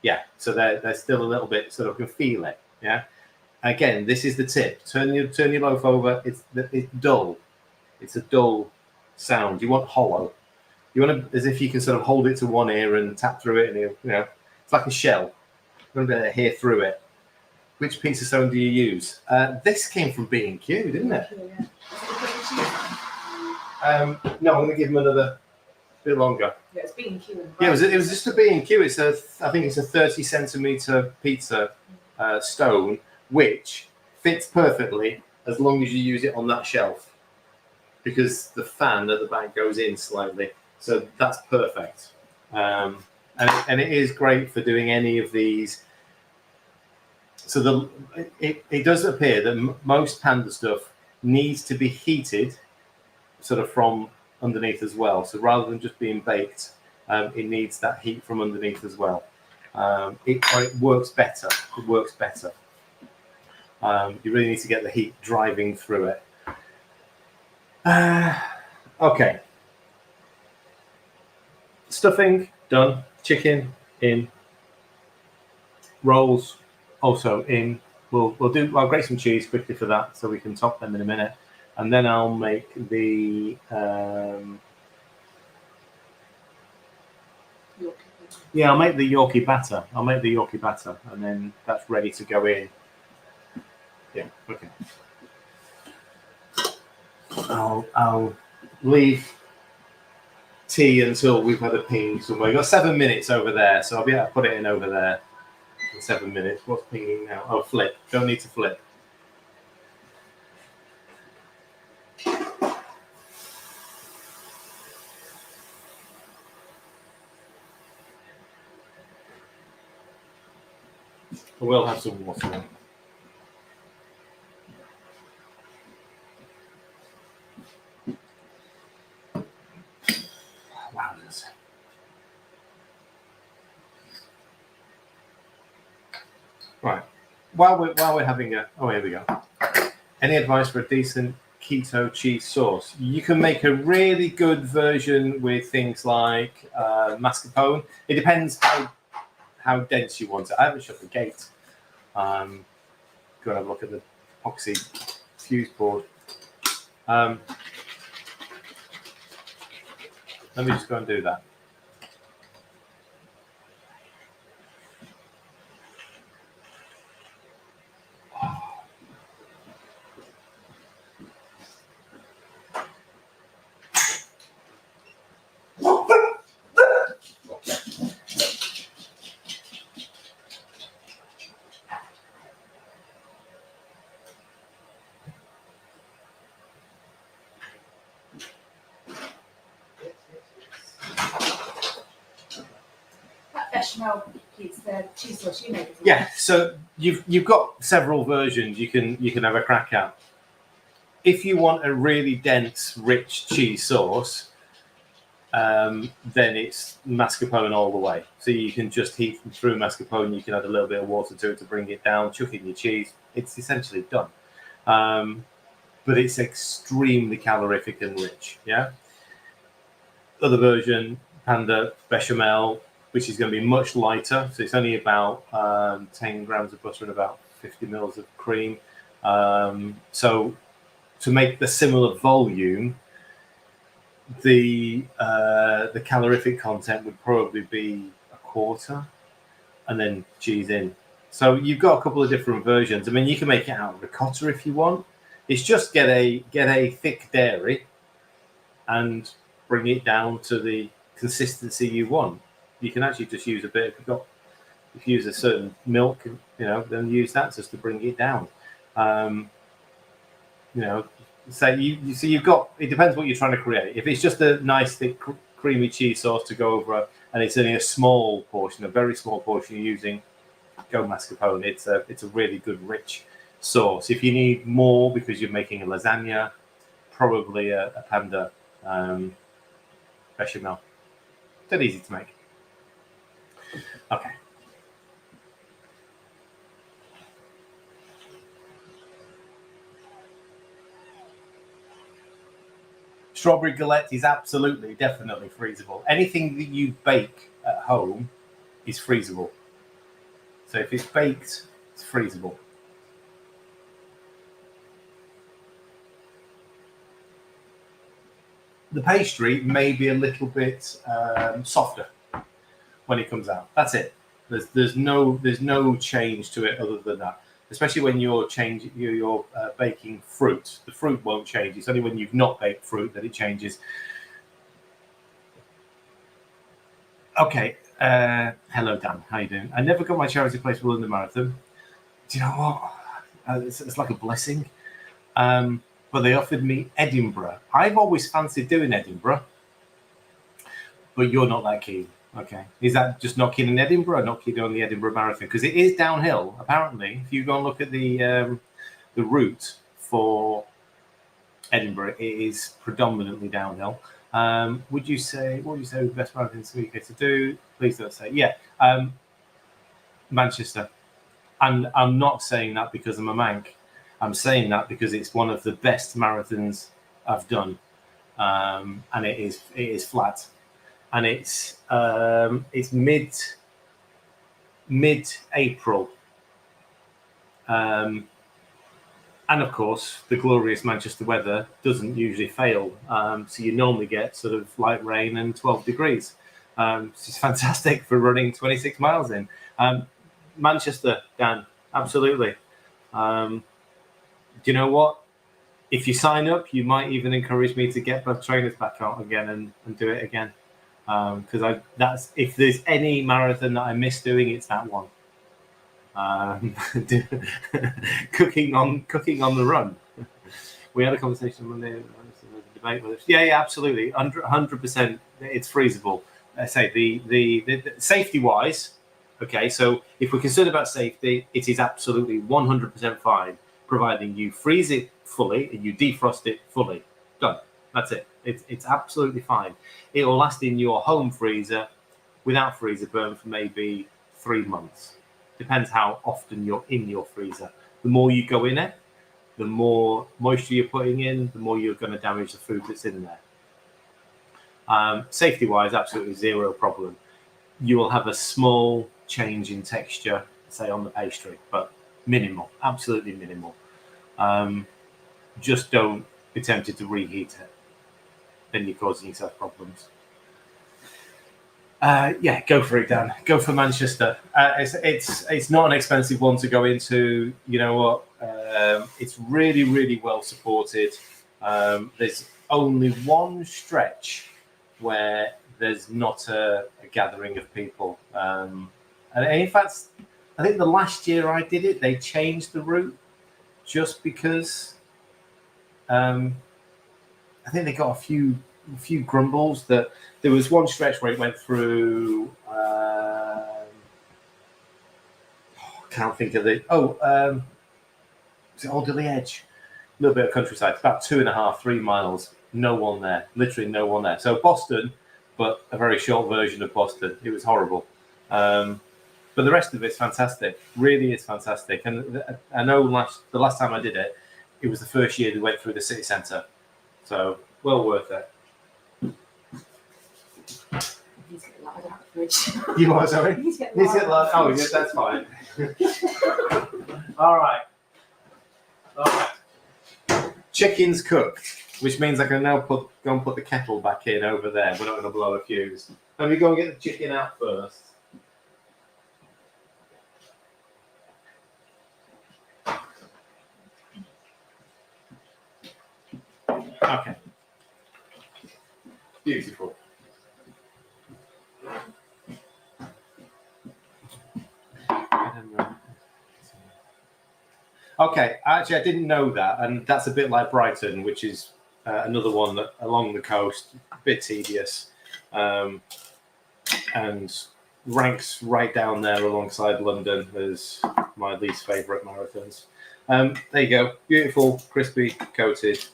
Yeah, so they're still a little bit, sort of can feel it. Yeah. Again, this is the tip. Turn your loaf over. It's dull. It's a dull sound. You want hollow. You want to, as if you can sort of hold it to one ear and tap through it, and it's like a shell. You want to be able to hear through it. Which piece of stone do you use? This came from B&Q, didn't it? No, I'm going to give them another bit longer. Yeah, it's B&Q. Yeah, it was just a B&Q. I think it's a 30-centimeter pizza stone, which fits perfectly as long as you use it on that shelf, because the fan at the back goes in slightly, so that's perfect. And it is great for doing any of these. So it does appear that most Panda stuff needs to be heated, sort of from underneath as well. So rather than just being baked, it needs that heat from underneath as well. It works better. It works better. You really need to get the heat driving through it. Okay. Stuffing done. Chicken in. Rolls also in. I'll grate some cheese quickly for that, so we can top them in a minute, and then I'll make the. I'll make the Yorkie batter. And then that's ready to go in. Yeah, okay. I'll leave tea until we've had a ping somewhere. We've got 7 minutes over there, so I'll be able to put it in over there in 7 minutes. What's pinging now? Oh, flip. Don't need to flip. I will have some water. Wow. Right. While we're having here we go. Any advice for a decent keto cheese sauce? You can make a really good version with things like mascarpone. It depends how dense you want it. I haven't shut the gate. Go and have a look at the epoxy fuse board. Let me just go and do that. bechamel, it's the cheese sauce you make. Yeah, so you've got several versions you can have a crack at. If you want a really dense, rich cheese sauce, then it's mascarpone all the way. So you can just heat them through mascarpone. You can add a little bit of water to it to bring it down. Chuck in your cheese. It's essentially done. But it's extremely calorific and rich. Yeah. Other version, Panda Bechamel, which is going to be much lighter. So it's only about 10 grams of butter and about 50 mils of cream. So to make the similar volume, the calorific content would probably be a quarter, and then cheese in. So you've got a couple of different versions. I mean, you can make it out of ricotta if you want. It's just get a thick dairy and bring it down to the consistency you want. You can actually just use a bit. If you use a certain milk, then use that just to bring it down. So you've got. It depends what you're trying to create. If it's just a nice thick creamy cheese sauce to go over, and it's only a small portion, a very small portion you're using, go mascarpone. It's a really good rich sauce. If you need more because you're making a lasagna, probably a Panda bechamel. Dead easy to make. Okay. Strawberry galette is absolutely, definitely freezable. Anything that you bake at home is freezable. So if it's baked, it's freezable. The pastry may be a little bit softer when it comes out. That's it. There's no change to it other than that. Especially when you're baking fruit, the fruit won't change. It's only when you've not baked fruit that it changes. Okay. Hello, Dan. How you doing? I never got my charity place for London Marathon. Do you know what? It's like a blessing. But they offered me Edinburgh. I've always fancied doing Edinburgh, but you're not that keen. Okay. Is that just not keen in Edinburgh or not keen on the Edinburgh Marathon? Because it is downhill, apparently. If you go and look at the route for Edinburgh, it is predominantly downhill. What would you say the best marathon in the UK to do? Please don't say. Yeah. Manchester. And I'm not saying that because I'm a mank. I'm saying that because it's one of the best marathons I've done. And it is flat. And it's mid-April, and of course the glorious Manchester weather doesn't usually fail. So you normally get sort of light rain and 12 degrees. Which is fantastic for running 26 miles in. Manchester, Dan, absolutely. Do you know what? If you sign up, you might even encourage me to get my trainers back out again and do it again. Because that's if there's any marathon that I miss doing, it's that one. Cooking on the run. We had a conversation on Monday. Debate with us. Yeah, absolutely, 100%. It's freezable. I say the safety wise. Okay, so if we're concerned about safety, it is absolutely 100% fine, providing you freeze it fully and you defrost it fully. Done. That's it. It's absolutely fine. It will last in your home freezer without freezer burn for maybe 3 months. Depends how often you're in your freezer. The more you go in it, the more moisture you're putting in, the more you're going to damage the food that's in there. Safety-wise, absolutely zero problem. You will have a small change in texture, say on the pastry, but minimal, absolutely minimal. Just don't be tempted to reheat it. Then you're causing yourself problems. Yeah, go for it, Dan. Go for Manchester. It's not an expensive one to go into. You know what? It's really, really well supported. There's only one stretch where there's not a gathering of people. And in fact, I think the last year I did it, they changed the route just because I think they got a few grumbles that there was one stretch where it went through can't think of the. Is it Alderley Edge? A little bit of countryside. It's about 2.5, 3 miles. No one there. Literally no one there. So Boston, but a very short version of Boston. It was horrible. But the rest of it's fantastic. Really is fantastic. And I know the last time I did it, it was the first year we went through the city centre. So well worth it. He's getting loud out of the fridge. You are, sorry? He's getting loud. Oh, yeah, that's fine. All right. Chicken's cooked, which means I can now go and put the kettle back in over there. We're not going to blow a fuse. Let me go and get the chicken out first. Okay. Beautiful. Okay, actually, I didn't know that, and that's a bit like Brighton, which is another one that along the coast, a bit tedious, and ranks right down there alongside London as my least favourite marathons. There you go, beautiful, crispy, coated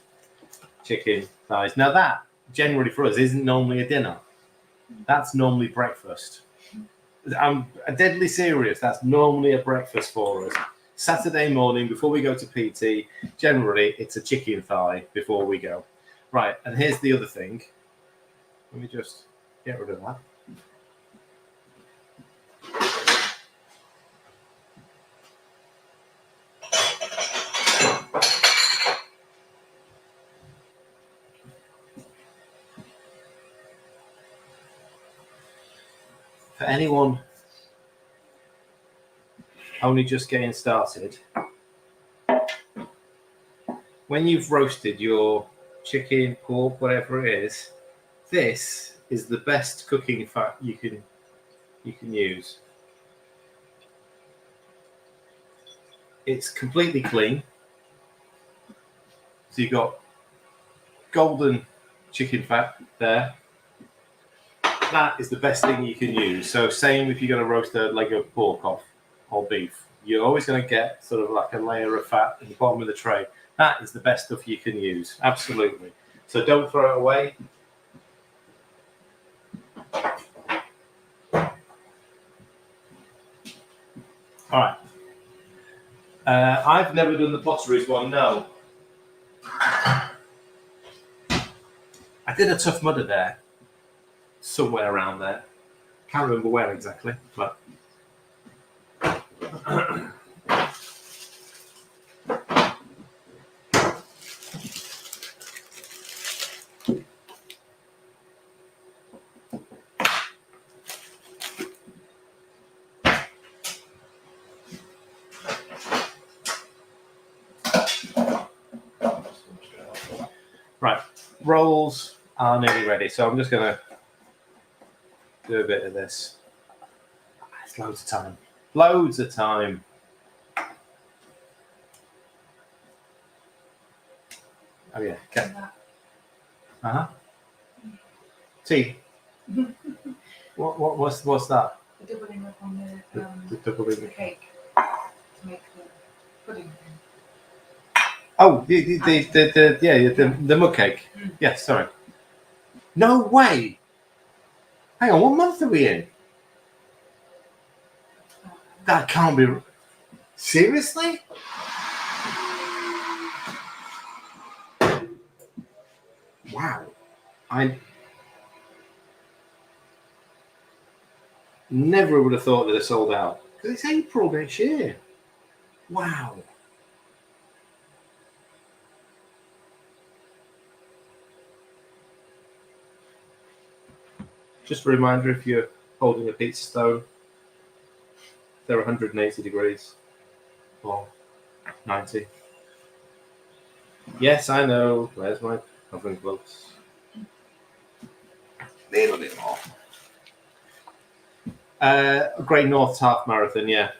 chicken thighs. Now that, generally for us, isn't normally a dinner. That's normally breakfast. I'm deadly serious. That's normally a breakfast for us. Saturday morning before we go to PT, generally it's a chicken thigh before we go. Right, and here's the other thing. Let me just get rid of that. For anyone only just getting started, when you've roasted your chicken, pork, whatever it is, this is the best cooking fat you can use. It's completely clean. So you've got golden chicken fat there. That is the best thing you can use. So same if you're going to roast a leg of pork off or beef, you're always going to get sort of like a layer of fat in the bottom of the tray. That is the best stuff you can use. Absolutely. So don't throw it away. All right. I've never done the potteries one, no. I did a Tough Mudder there, somewhere around there. Can't remember where exactly, but. Right, rolls are nearly ready, so I'm just going to do a bit of this. It's loads of time. Loads of time. Oh yeah, okay. Uh-huh. Tea. What's that? The doubling up on The doubling. the cake to make the pudding thing. Oh, the mug cake. Mm. Yes, sorry. No way. Hang on, what month are we in? That can't be. Seriously? Wow. I never would have thought that it sold out. Because it's April next year. Wow. Just a reminder, if you're holding a pizza stone, they're 180 degrees or 90. Yes, I know. Where's my oven gloves? A little bit more. Great North Half Marathon, yeah.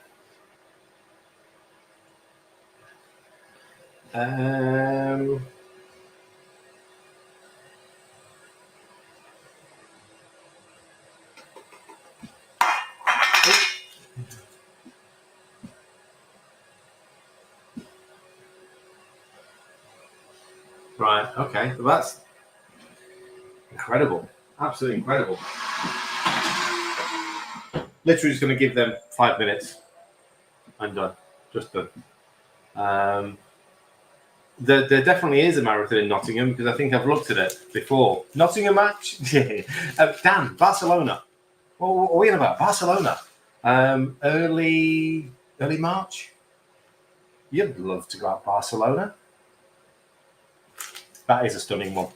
Right. Okay. Well, that's incredible. Absolutely incredible. Literally just going to give them 5 minutes. I'm done. Just done. There definitely is a marathon in Nottingham because I think I've looked at it before. Nottingham match? Dan, Barcelona. What are we in about? Barcelona. Early March? You'd love to go out Barcelona. That is a stunning one.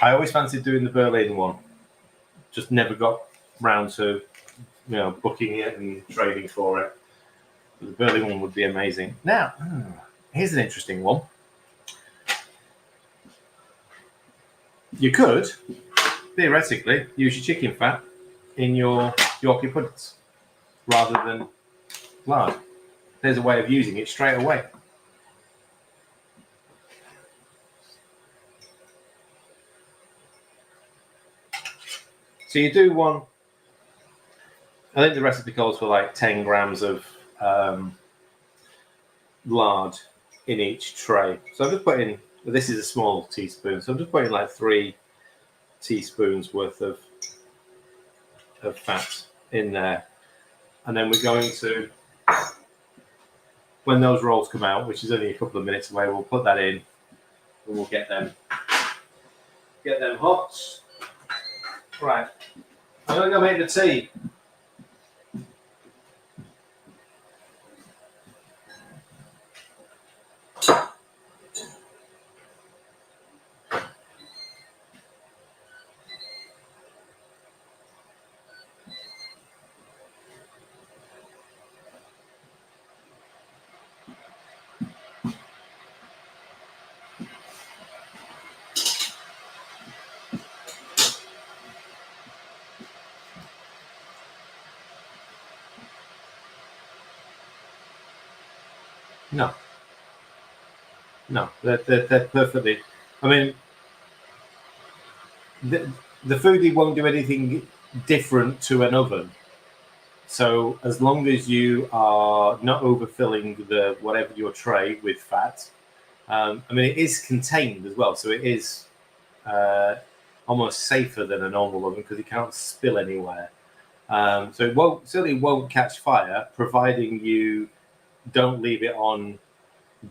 I always fancied doing the Berlin one. Just never got round to, booking it and trading for it. The Berlin one would be amazing. Now, here's an interesting one. You could, theoretically, use your chicken fat in your Yorkshire puddings rather than lard. There's a way of using it straight away. So you do one, I think the recipe calls for like 10 grams of lard in each tray. So I'm just putting, this is a small teaspoon, so I'm just putting like 3 teaspoons worth of fat in there. And then we're going to, when those rolls come out, which is only a couple of minutes away, we'll put that in and we'll get them hot. Right. I'm going to go make the tea. No, they're perfectly. I mean, the foodie won't do anything different to an oven. So as long as you are not overfilling the whatever your tray with fat, I mean it is contained as well, so it is almost safer than a normal oven because it can't spill anywhere. So it certainly won't catch fire, providing you don't leave it on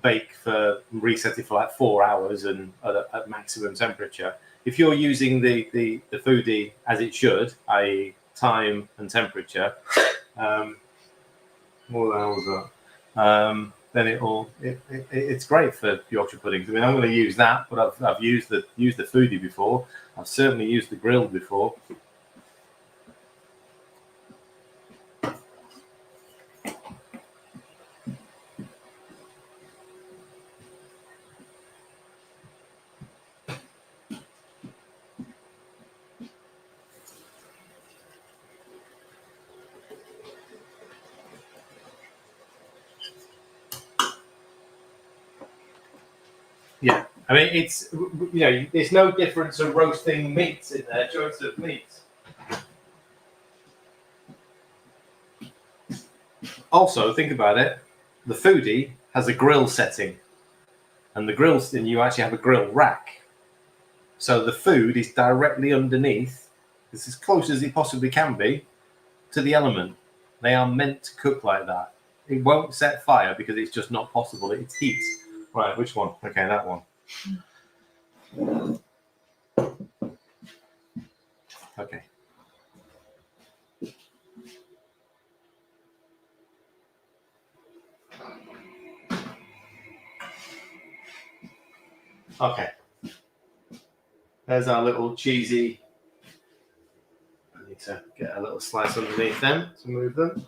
bake for reset it for like 4 hours and at maximum temperature. If you're using the foodie as it should, i.e. time and temperature, more than hours that, then it's great for Yorkshire puddings. I mean, I'm going to use that, but I've used the foodie before. I've certainly used the grilled before. Yeah, I mean, it's, there's no difference of roasting meats in there, joints of meats. Also, think about it, the foodie has a grill setting, and you actually have a grill rack. So the food is directly underneath, it's as close as it possibly can be, to the element. They are meant to cook like that. It won't set fire because it's just not possible. It's heat. Right, which one? Okay, that one. Okay. Okay. There's our little cheesy. I need to get a little slice underneath them to move them.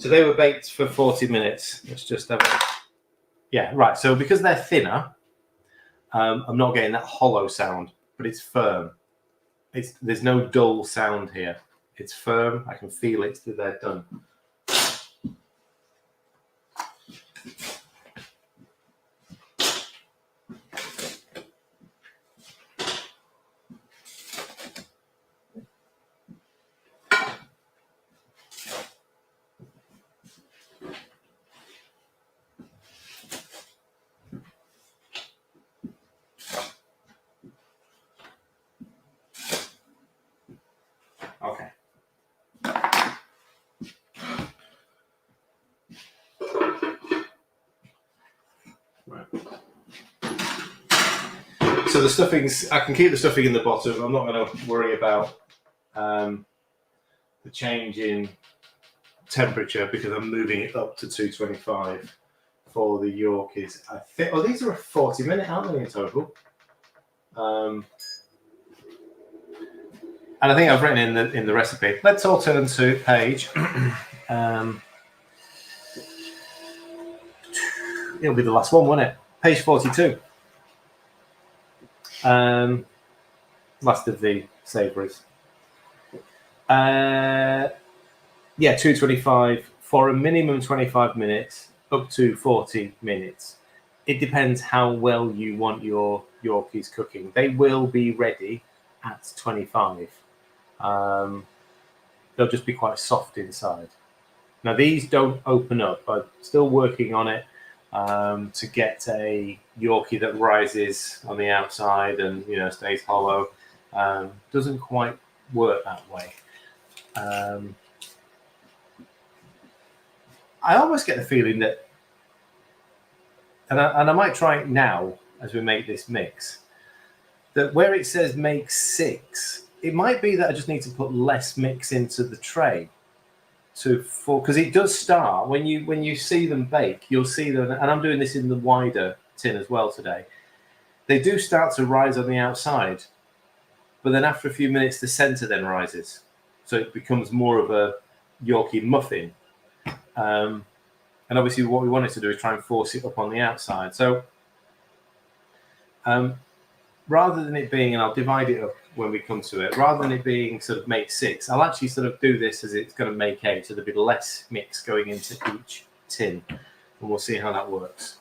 So they were baked for 40 minutes. Let's just have a... Yeah, right. So because they're thinner, I'm not getting that hollow sound, but it's firm. There's no dull sound here. It's firm. I can feel it that they're done. So the stuffings, I can keep the stuffing in the bottom. I'm not going to worry about the change in temperature because I'm moving it up to 225 for the Yorkies. I think. Oh, these are a 40-minute, aren't they in total? And I think I've written in the recipe. Let's all turn to page. It'll be the last one, won't it? Page 42. Last of the savouries. Yeah, 225 for a minimum 25 minutes, up to 40 minutes. It depends how well you want your Yorkies cooking. They will be ready at 25. They'll just be quite soft inside. Now these don't open up. I'm still working on it to get a Yorkie that rises on the outside and stays hollow. Doesn't quite work that way. I almost get the feeling that, and I might try it now as we make this mix, that where it says make 6, it might be that I just need to put less mix into the tray because it does start when you see them bake, you'll see them, and I'm doing this in the wider tin as well today. They do start to rise on the outside, but then after a few minutes, the center then rises, so it becomes more of a Yorkie muffin. And obviously, what we wanted to do is try and force it up on the outside. So rather than it being, and I'll divide it up when we come to it, rather than it being sort of make 6, I'll actually sort of do this as it's going to make 8, so there'll be less mix going into each tin, and we'll see how that works.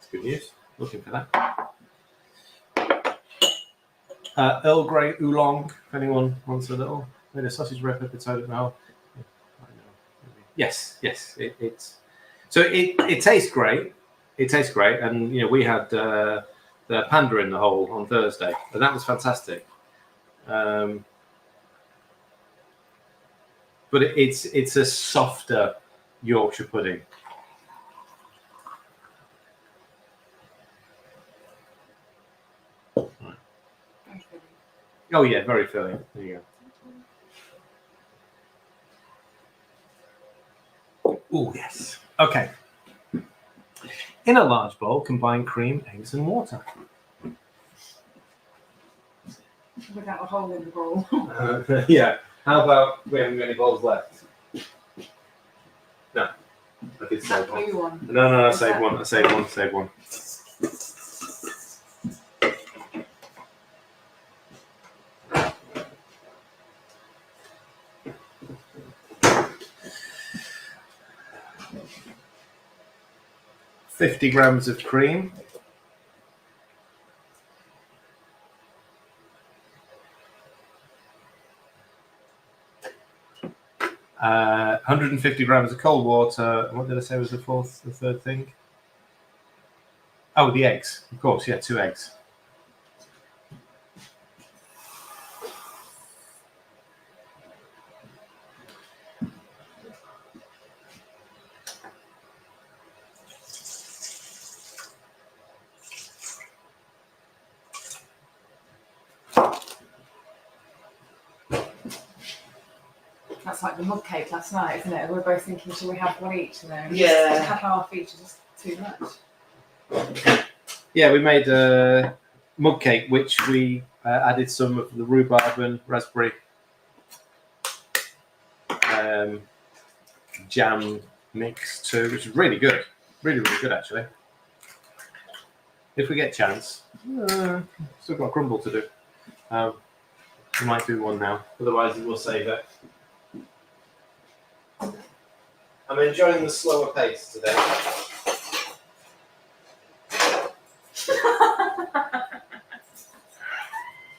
Good news. Looking for that. Earl Grey oolong, if anyone wants a little. Made a sausage wrap with potato now. Yes. It tastes great. It tastes great, and we had the Panda in the hole on Thursday, and that was fantastic. But it's a softer Yorkshire pudding. Oh yeah, very filling. There you go. Oh yes. Okay. In a large bowl, combine cream, eggs, and water. Without a hole in the bowl. Yeah. How about we haven't got any bowls left? No. I did save one. No. I saved one. 50 grams of cream. Uh, 150 grams of cold water. What did I say was the third thing? Oh, the eggs. Of course, yeah, 2 eggs. That's like the mug cake last night, isn't it? We're both thinking, should we have one each? And then Yeah. have half each is just too much. Yeah, we made a mug cake, which we added some of the rhubarb and raspberry jam mix to, which is really good. Really, really good, actually. If we get a chance. Still got a crumble to do. We might do one now. Otherwise, we'll save it. I'm enjoying the slower pace today.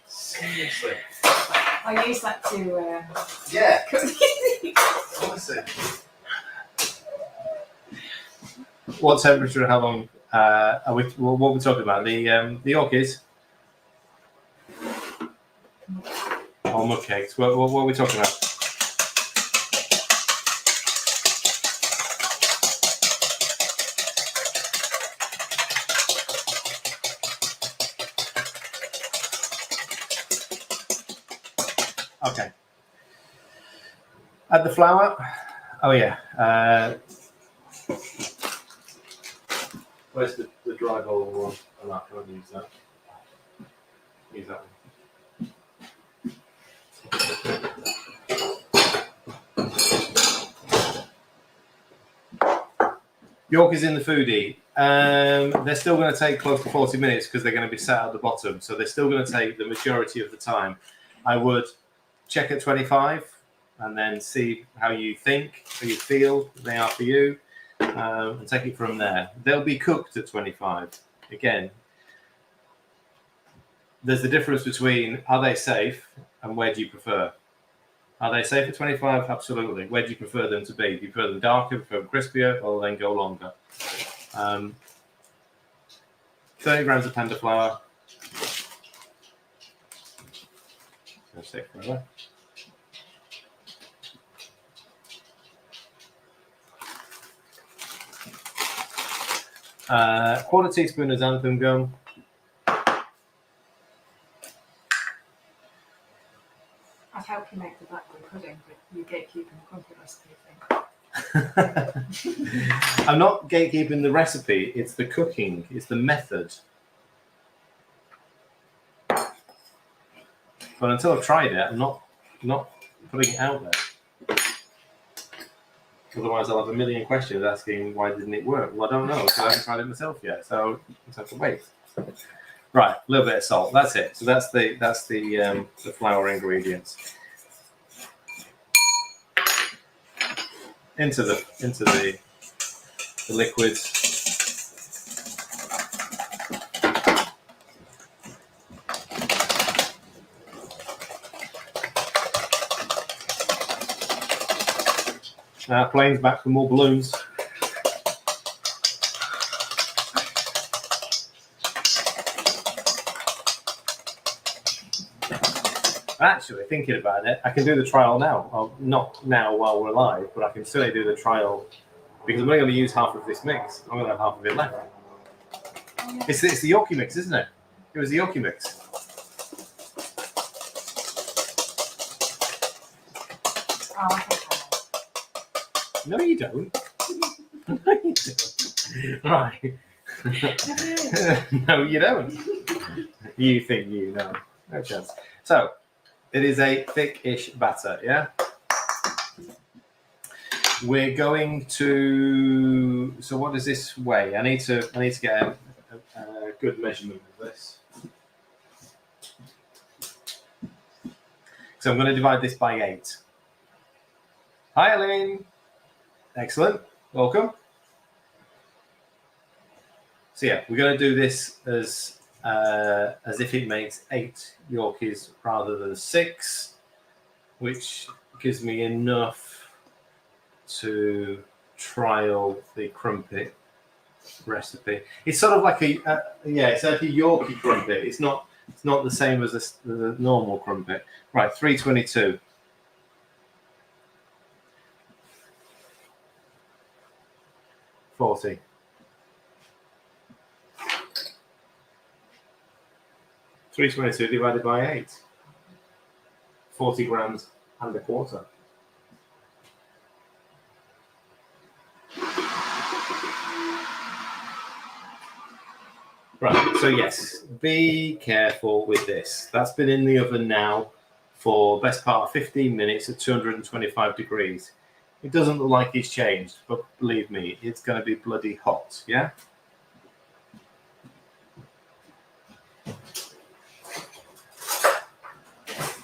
Seriously. I use that to Yeah. cook. Honestly. What temperature and how long are we? What are we talking about? The Yorkies or mug cakes? What are we talking about? Okay. Add the flour. Oh yeah. Where's the dry bowl one? Oh, I can't use that. Use that one. Yorkers in the foodie. They're still going to take close to 40 minutes because they're going to be sat at the bottom. So they're still going to take the majority of the time. I would check at 25 and then see how you think, how you feel they are for you, and take it from there. They'll be cooked at 25. Again, there's the difference between are they safe and where do you prefer? Are they safe at 25? Absolutely. Where do you prefer them to be? Do you prefer them darker, prefer them crispier, or then go longer? 30 grams of Panda flour. Let's take forever. Quarter teaspoon of xanthan gum. I'd help you make the blackberry pudding, but you gatekeeping the crumble recipe thing. I'm not gatekeeping the recipe, it's the cooking, it's the method. But until I've tried it, I'm not putting it out there. Otherwise, I'll have a million questions asking why didn't it work? Well, I don't know because I haven't tried it myself yet, so I just have to wait. Right, a little bit of salt. That's it. So that's the flour ingredients. Into the liquids. Planes back for more balloons. Actually, thinking about it, I can do the trial now. Well, not now while we're live, but I can certainly do the trial because I'm only going to use half of this mix. I'm going to have half of it left. It's the Yorkie mix, isn't it? It was the Yorkie mix. Oh, I think No, you don't. No, you don't. Right. No, you don't. You think you know. No chance. So, it is a thick-ish batter, yeah? We're going to... So what does this weigh? I need to get a good measurement of this. So I'm going to divide this by 8. Hi, Eileen. Excellent. Welcome. So yeah, we're going to do this as if it makes 8 Yorkies rather than 6, which gives me enough to trial the crumpet recipe. It's sort of like it's like a Yorkie crumpet. It's not the same as the normal crumpet. Right, 322. 40. 322 divided by 8. 40 grams and a quarter. Right, so yes, be careful with this. That's been in the oven now for best part of 15 minutes at 225 degrees. It doesn't look like it's changed, but believe me, it's going to be bloody hot, yeah?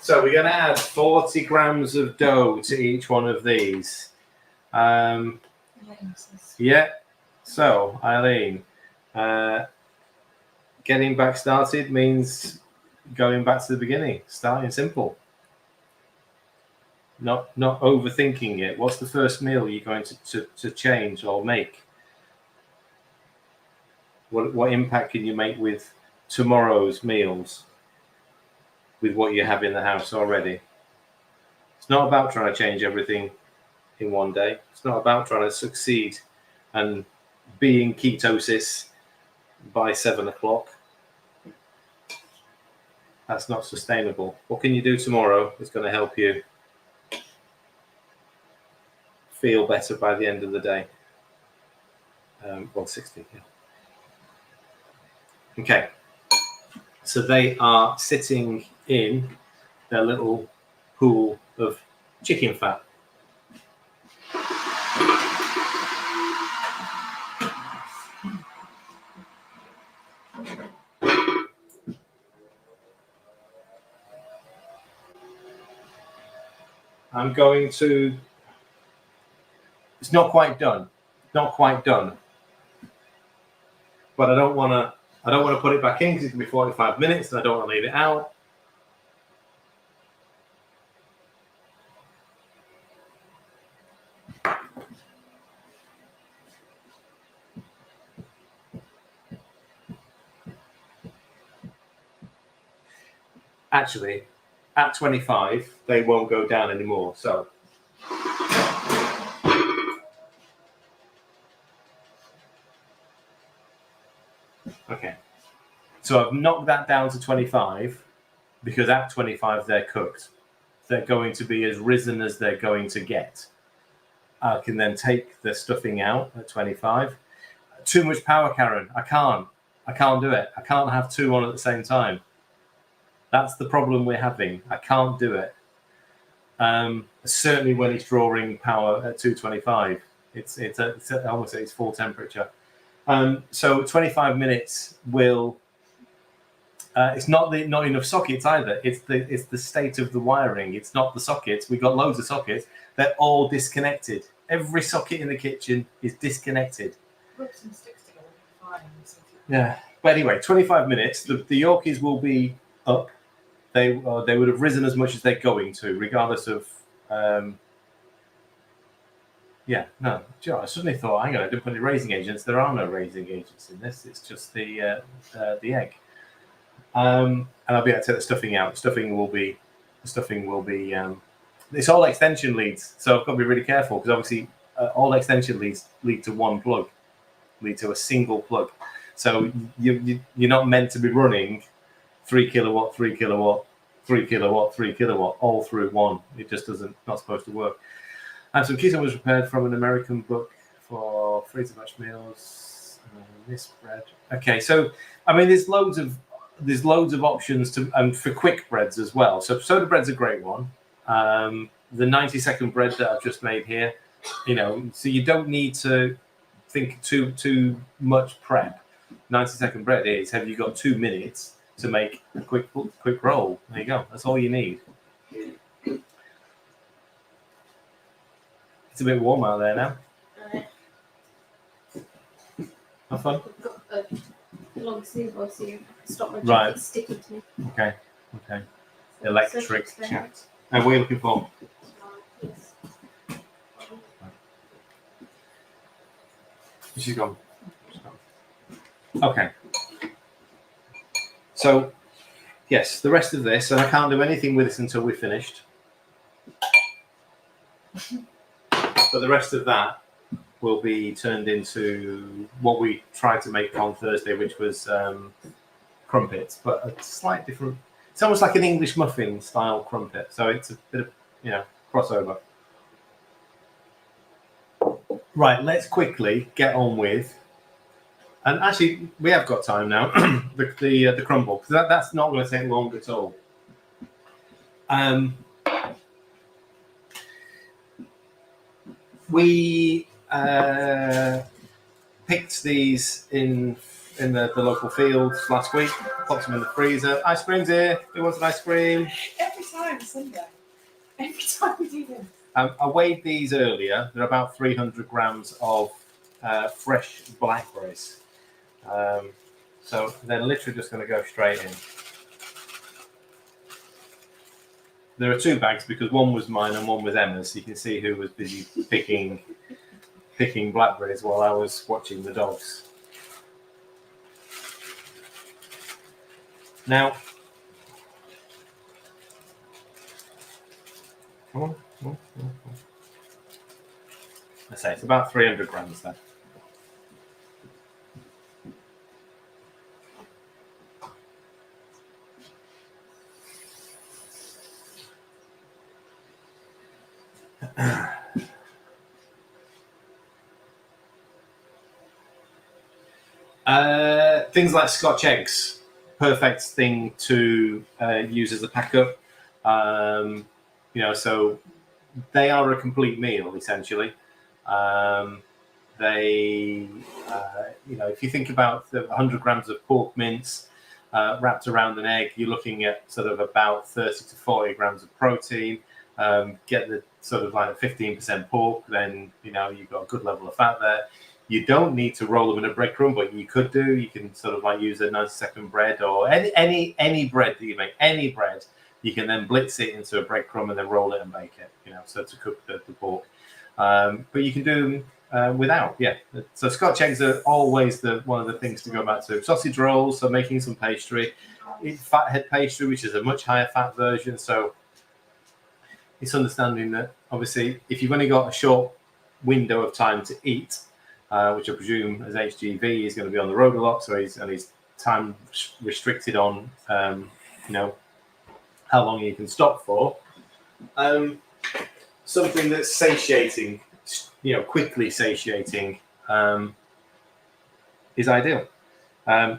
So we're going to add 40 grams of dough to each one of these. Yeah, so Eileen, getting back started means going back to the beginning, starting simple. Not overthinking it. What's the first meal you're going to change or make? What impact can you make with tomorrow's meals with what you have in the house already? It's not about trying to change everything in one day. It's not about trying to succeed and be in ketosis by 7 o'clock. That's not sustainable. What can you do tomorrow is going to help you feel better by the end of the day. 160, yeah. Okay. So they are sitting in their little pool of chicken fat. I'm going to, it's not quite done, but I don't want to put it back in because it's going to be 45 minutes and I don't want to leave it out. Actually, at 25, they won't go down anymore. So okay, so I've knocked that down to 25 because at 25 they're cooked. They're going to be as risen as they're going to get. I can then take the stuffing out at 25. Too much power, Karen. I can't do it. I can't have two on at the same time. That's the problem we're having. I can't do it. Certainly when it's drawing power at 225, it's almost at its full temperature. So 25 minutes will. It's not enough sockets either. It's the state of the wiring. It's not the sockets. We've got loads of sockets. They're all disconnected. Every socket in the kitchen is disconnected. Rub some sticks together, fine. Yeah. But anyway, 25 minutes. The Yorkies will be up. They would have risen as much as they're going to, regardless of. Yeah, no. I suddenly thought, hang on, I didn't put any raising agents. There are no raising agents in this. It's just the egg. And I'll be able to take the stuffing out. The stuffing will be. It's all extension leads, so I've got to be really careful because obviously all extension leads lead to one plug, lead to a single plug. So you're not meant to be running 3 kilowatt, 3 kilowatt, 3 kilowatt, 3 kilowatt all through one. It just not supposed to work. And some keto was prepared from an American book for freezer batch meals. This bread. Okay, so I mean, there's loads of options for quick breads as well. So soda bread's a great one. The 90-second bread that I've just made here, so you don't need to think too much prep. 90-second bread is, have you got 2 minutes to make a quick roll? There you go. That's all you need. It's a bit warm out there now. Have fun. I've got a long sleeve on, so you stop my Right. sticking to me. Okay. Electric chat. And what are you looking for? Yes. She's gone. Okay. So, yes, the rest of this, and I can't do anything with this until we're finished. But the rest of that will be turned into what we tried to make on Thursday, which was crumpets, but a slight different. It's almost like an English muffin style crumpet, so it's a bit of crossover. Right, let's quickly get on with, and actually we have got time now. the crumble, because that's not going to take long at all. We picked these in the local fields last week, popped them in the freezer. Ice cream's here. Who wants an ice cream? Every time, Sunday. Every time we do this. I weighed these earlier. They're about 300 grams of fresh blackberries. So they're literally just going to go straight in. There are 2 bags because one was mine and one was Emma's. So you can see who was busy picking blackberries while I was watching the dogs. Now, come on. I say it's about 300 grams there. Things like Scotch eggs, perfect thing to use as a backup. So they are a complete meal essentially. If you think about the 100 grams of pork mince wrapped around an egg, you're looking at sort of about 30 to 40 grams of protein. Get the sort of like 15% pork, then you've got a good level of fat there. You don't need to roll them in a breadcrumb, but you could do. You can sort of like use a 90-second bread or any bread that you make, any bread. You can then blitz it into a breadcrumb and then roll it and bake it. So to cook the pork. But you can do without. Yeah. So Scotch eggs are always one of the things to go back to. Sausage rolls. So making some pastry, fathead pastry, which is a much higher fat version. So it's understanding that obviously if you've only got a short window of time to eat, which I presume as HGV is going to be on the road a lot, so he's time restricted on how long you can stop for. Something that's satiating, quickly satiating, is ideal.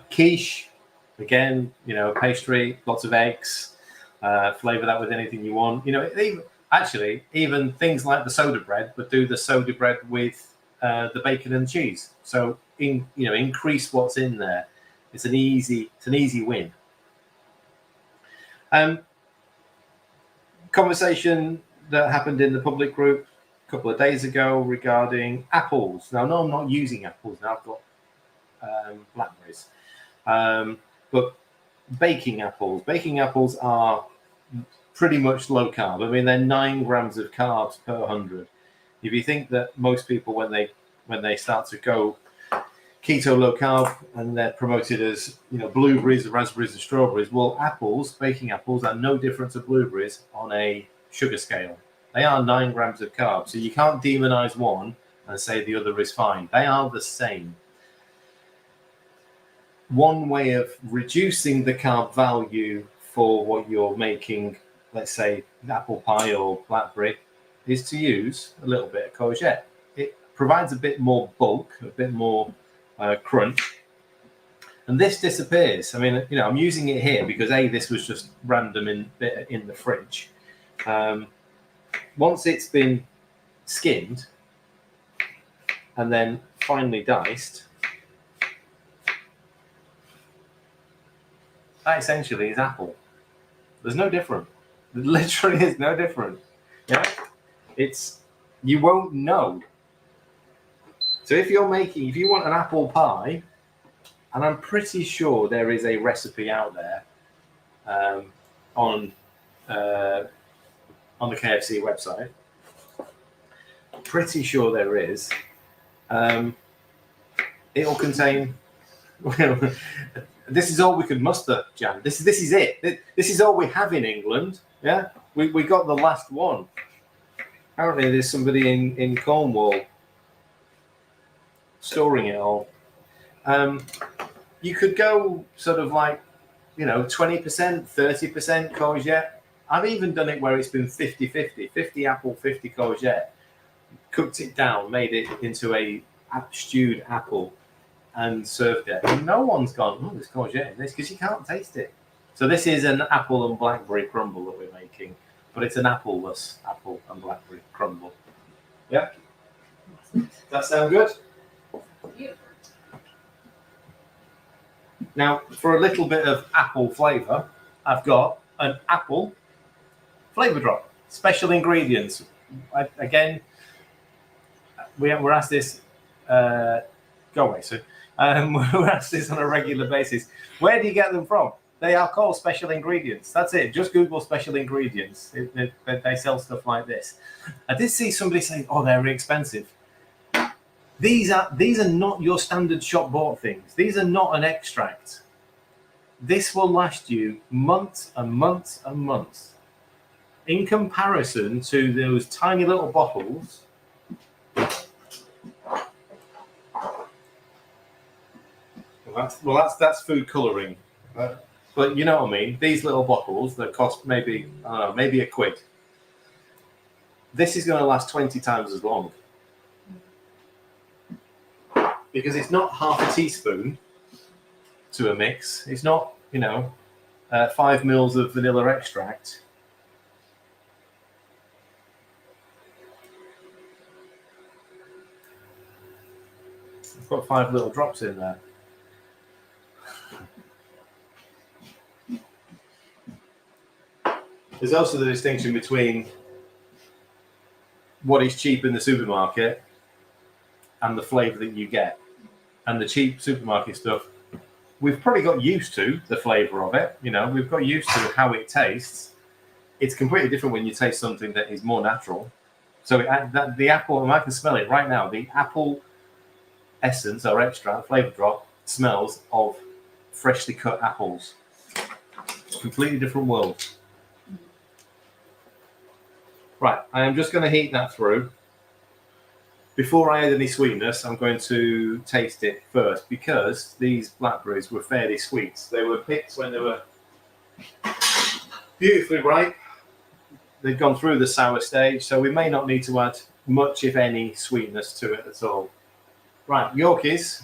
Quiche, again, pastry, lots of eggs, flavor that with anything you want. Even things like the soda bread, but do the soda bread with the bacon and cheese. So increase what's in there. It's an easy win. Conversation that happened in the public group a couple of days ago regarding apples. Now, no, I'm not using apples now. I've got blackberries. But baking apples. Baking apples are pretty much low carb. I mean, they're 9 grams of carbs per 100. If you think that most people, when they start to go keto low carb and they're promoted as blueberries, raspberries, and strawberries, well, baking apples are no different to blueberries on a sugar scale. They are 9 grams of carbs, so you can't demonize one and say the other is fine. They are the same. One way of reducing the carb value for what you're making, let's say apple pie or blackberry, is to use a little bit of courgette. It provides a bit more bulk, a bit more crunch, and this disappears. I mean, I'm using it here because this was just random in the fridge. Once it's been skinned and then finely diced, that essentially is apple. There's no different. There literally is no different. Yeah. You won't know. So if you want an apple pie, and I'm pretty sure there is a recipe out there on the KFC website. Pretty sure there is. It'll contain. This is all we could muster, Jan. This is it. This is all we have in England. Yeah, we got the last one. Apparently, there's somebody in Cornwall storing it all. You could go sort of like, 20%, 30% courgette. I've even done it where it's been 50-50, 50 apple, 50 courgette. Cooked it down, made it into a stewed apple, and served it. And no one's gone, oh, there's courgette in this, because you can't taste it. So this is an apple and blackberry crumble that we're making, but it's an appleless apple and blackberry crumble. Yeah? Does that sound good? Yeah. Now, for a little bit of apple flavour, I've got an apple flavour drop. Special ingredients. Again, we're asked this. Go away, Sue. We're asked this on a regular basis. Where do you get them from? They are called special ingredients. That's it. Just Google special ingredients. They sell stuff like this. I did see somebody saying, "Oh, they're expensive." These are not your standard shop bought things. These are not an extract. this will last you months and months and months. In comparison to those tiny little bottles, that's food colouring. But you know what I mean? These little bottles that cost maybe, I don't know, maybe £1. This is going to last 20 times as long. Because it's not half a teaspoon to a mix. It's not, 5 mils of vanilla extract. I've got 5 little drops in there. There's also the distinction between what is cheap in the supermarket and the flavour that you get. And the cheap supermarket stuff, we've probably got used to the flavour of it. We've got used to how it tastes. It's completely different when you taste something that is more natural. So the apple, and I can smell it right now, the apple essence or extract, flavour drop, smells of freshly cut apples. It's a completely different world. Right, I am just going to heat that through. Before I add any sweetness, I'm going to taste it first because these blackberries were fairly sweet. They were picked when they were beautifully ripe. They've gone through the sour stage, so we may not need to add much, if any, sweetness to it at all. Right, Yorkies.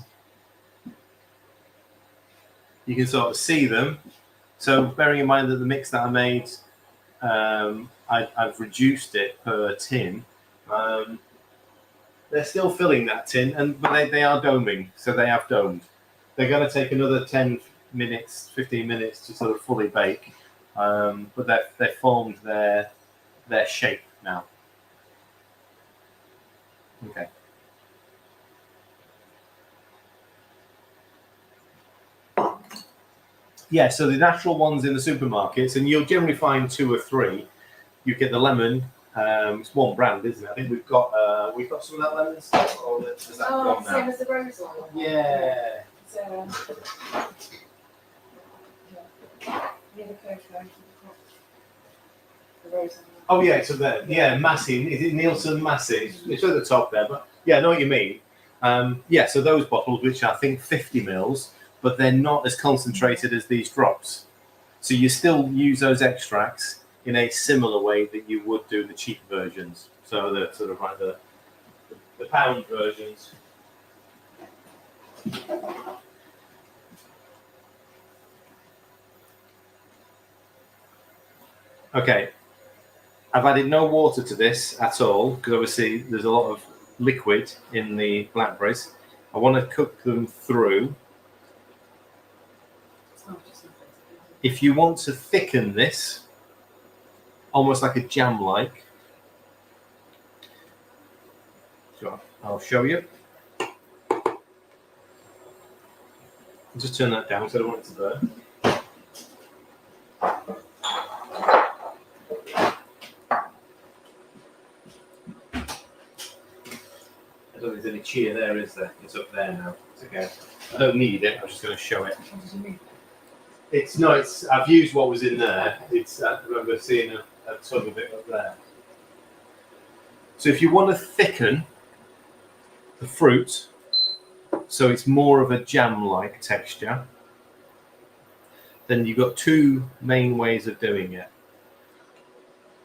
You can sort of see them. So bearing in mind that the mix that I made, I've reduced it per tin. They're still filling that tin, but they are doming, so they have domed. They're going to take another 10 minutes, 15 minutes to sort of fully bake, but they've formed their shape now. Okay. Yeah, so the natural ones in the supermarkets, and you'll generally find 2 or 3. You get the lemon. It's one brand, isn't it? I think we've got some of that lemon stuff. Or has that gone now? Same as the rose one. Yeah. So, near the cocoa, the rose one. Oh yeah, so there. Yeah, Massey. Is it Nielsen Massey? It's at the top there, but yeah, I know what you mean. Yeah, so those bottles, which are, I think 50 mils, but they're not as concentrated as these drops. So you still use those extracts in a similar way that you would do the cheap versions. So the sort of like the pound versions. Okay, I've added no water to this at all because obviously there's a lot of liquid in the blackberries. I want to cook them through. If you want to thicken this, almost like a jam-like, so I'll show you. Just turn that down so I don't want it to burn. I don't think there's any chia there, is there? It's up there now. It's okay. I don't need it. I'm just going to show it. I've used what was in there. I remember seeing a ton of it up there. So if you want to thicken the fruit so it's more of a jam-like texture, then you've got 2 main ways of doing it.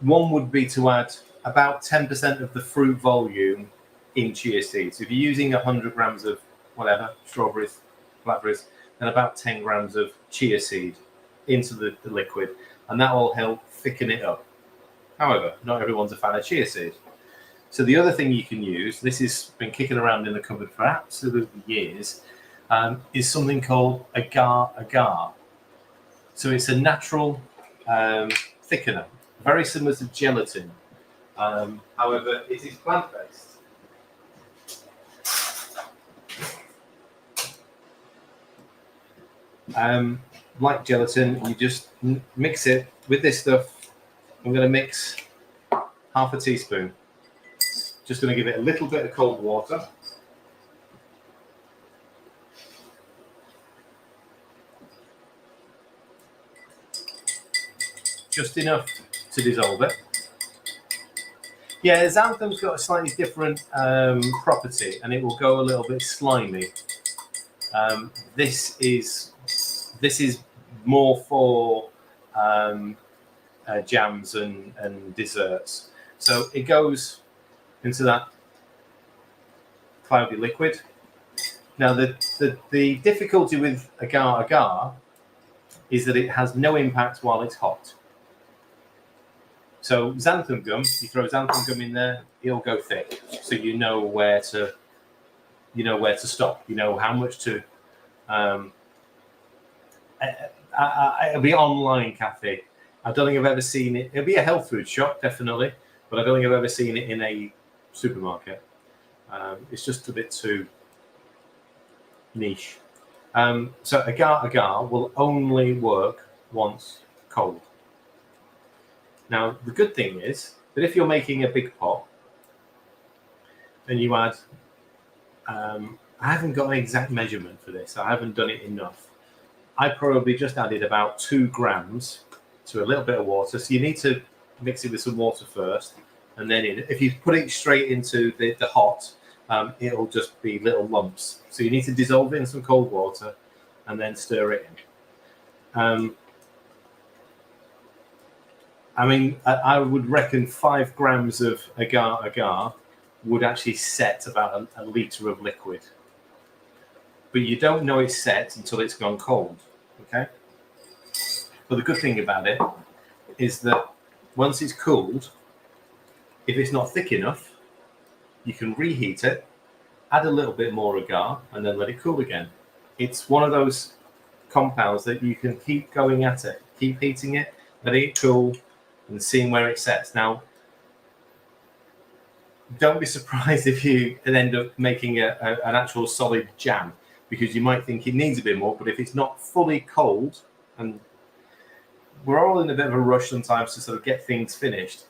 One would be to add about 10% of the fruit volume in chia seeds. If you're using 100 grams of whatever, strawberries, blackberries, then about 10 grams of chia seed into the liquid, and that will help thicken it up. However, not everyone's a fan of chia seed. So the other thing you can use, this has been kicking around in the cupboard for absolutely years, is something called agar. So it's a natural thickener, very similar to gelatin. However, it is plant-based. Like gelatin, you just mix it with this stuff. I'm going to mix half a teaspoon. Just going to give it a little bit of cold water. just enough to dissolve it. Yeah, xanthem's got a slightly different property, and it will go a little bit slimy. This is more for jams and desserts. So it goes into that cloudy liquid. Now the difficulty with agar is that it has no impact while it's hot. So xanthan gum, you throw xanthan gum in there, it'll go thick. So you know where to stop. You know how much to. It'll be online, Kathy. I don't think I've ever seen it. It'll be a health food shop, definitely, but I don't think I've ever seen it in a supermarket. It's just a bit too niche. So agar will only work once cold. Now, the good thing is that if you're making a big pot and you add, I haven't got an exact measurement for this. I haven't done it enough. I probably just added about 2 grams to a little bit of water. So you need to mix it with some water first. And then if you put it straight into the hot, it'll just be little lumps. So you need to dissolve it in some cold water and then stir it in. I mean, I would reckon 5 grams of agar would actually set about a litre of liquid. But you don't know it's set until it's gone cold, okay? But the good thing about it is that once it's cooled, if it's not thick enough, you can reheat it, add a little bit more agar, and then let it cool again. It's one of those compounds that you can keep going at it, keep heating it, letting it cool, and seeing where it sets. Now, don't be surprised if you end up making an actual solid jam, because you might think it needs a bit more, but if it's not fully cold, and we're all in a bit of a rush sometimes to sort of get things finished,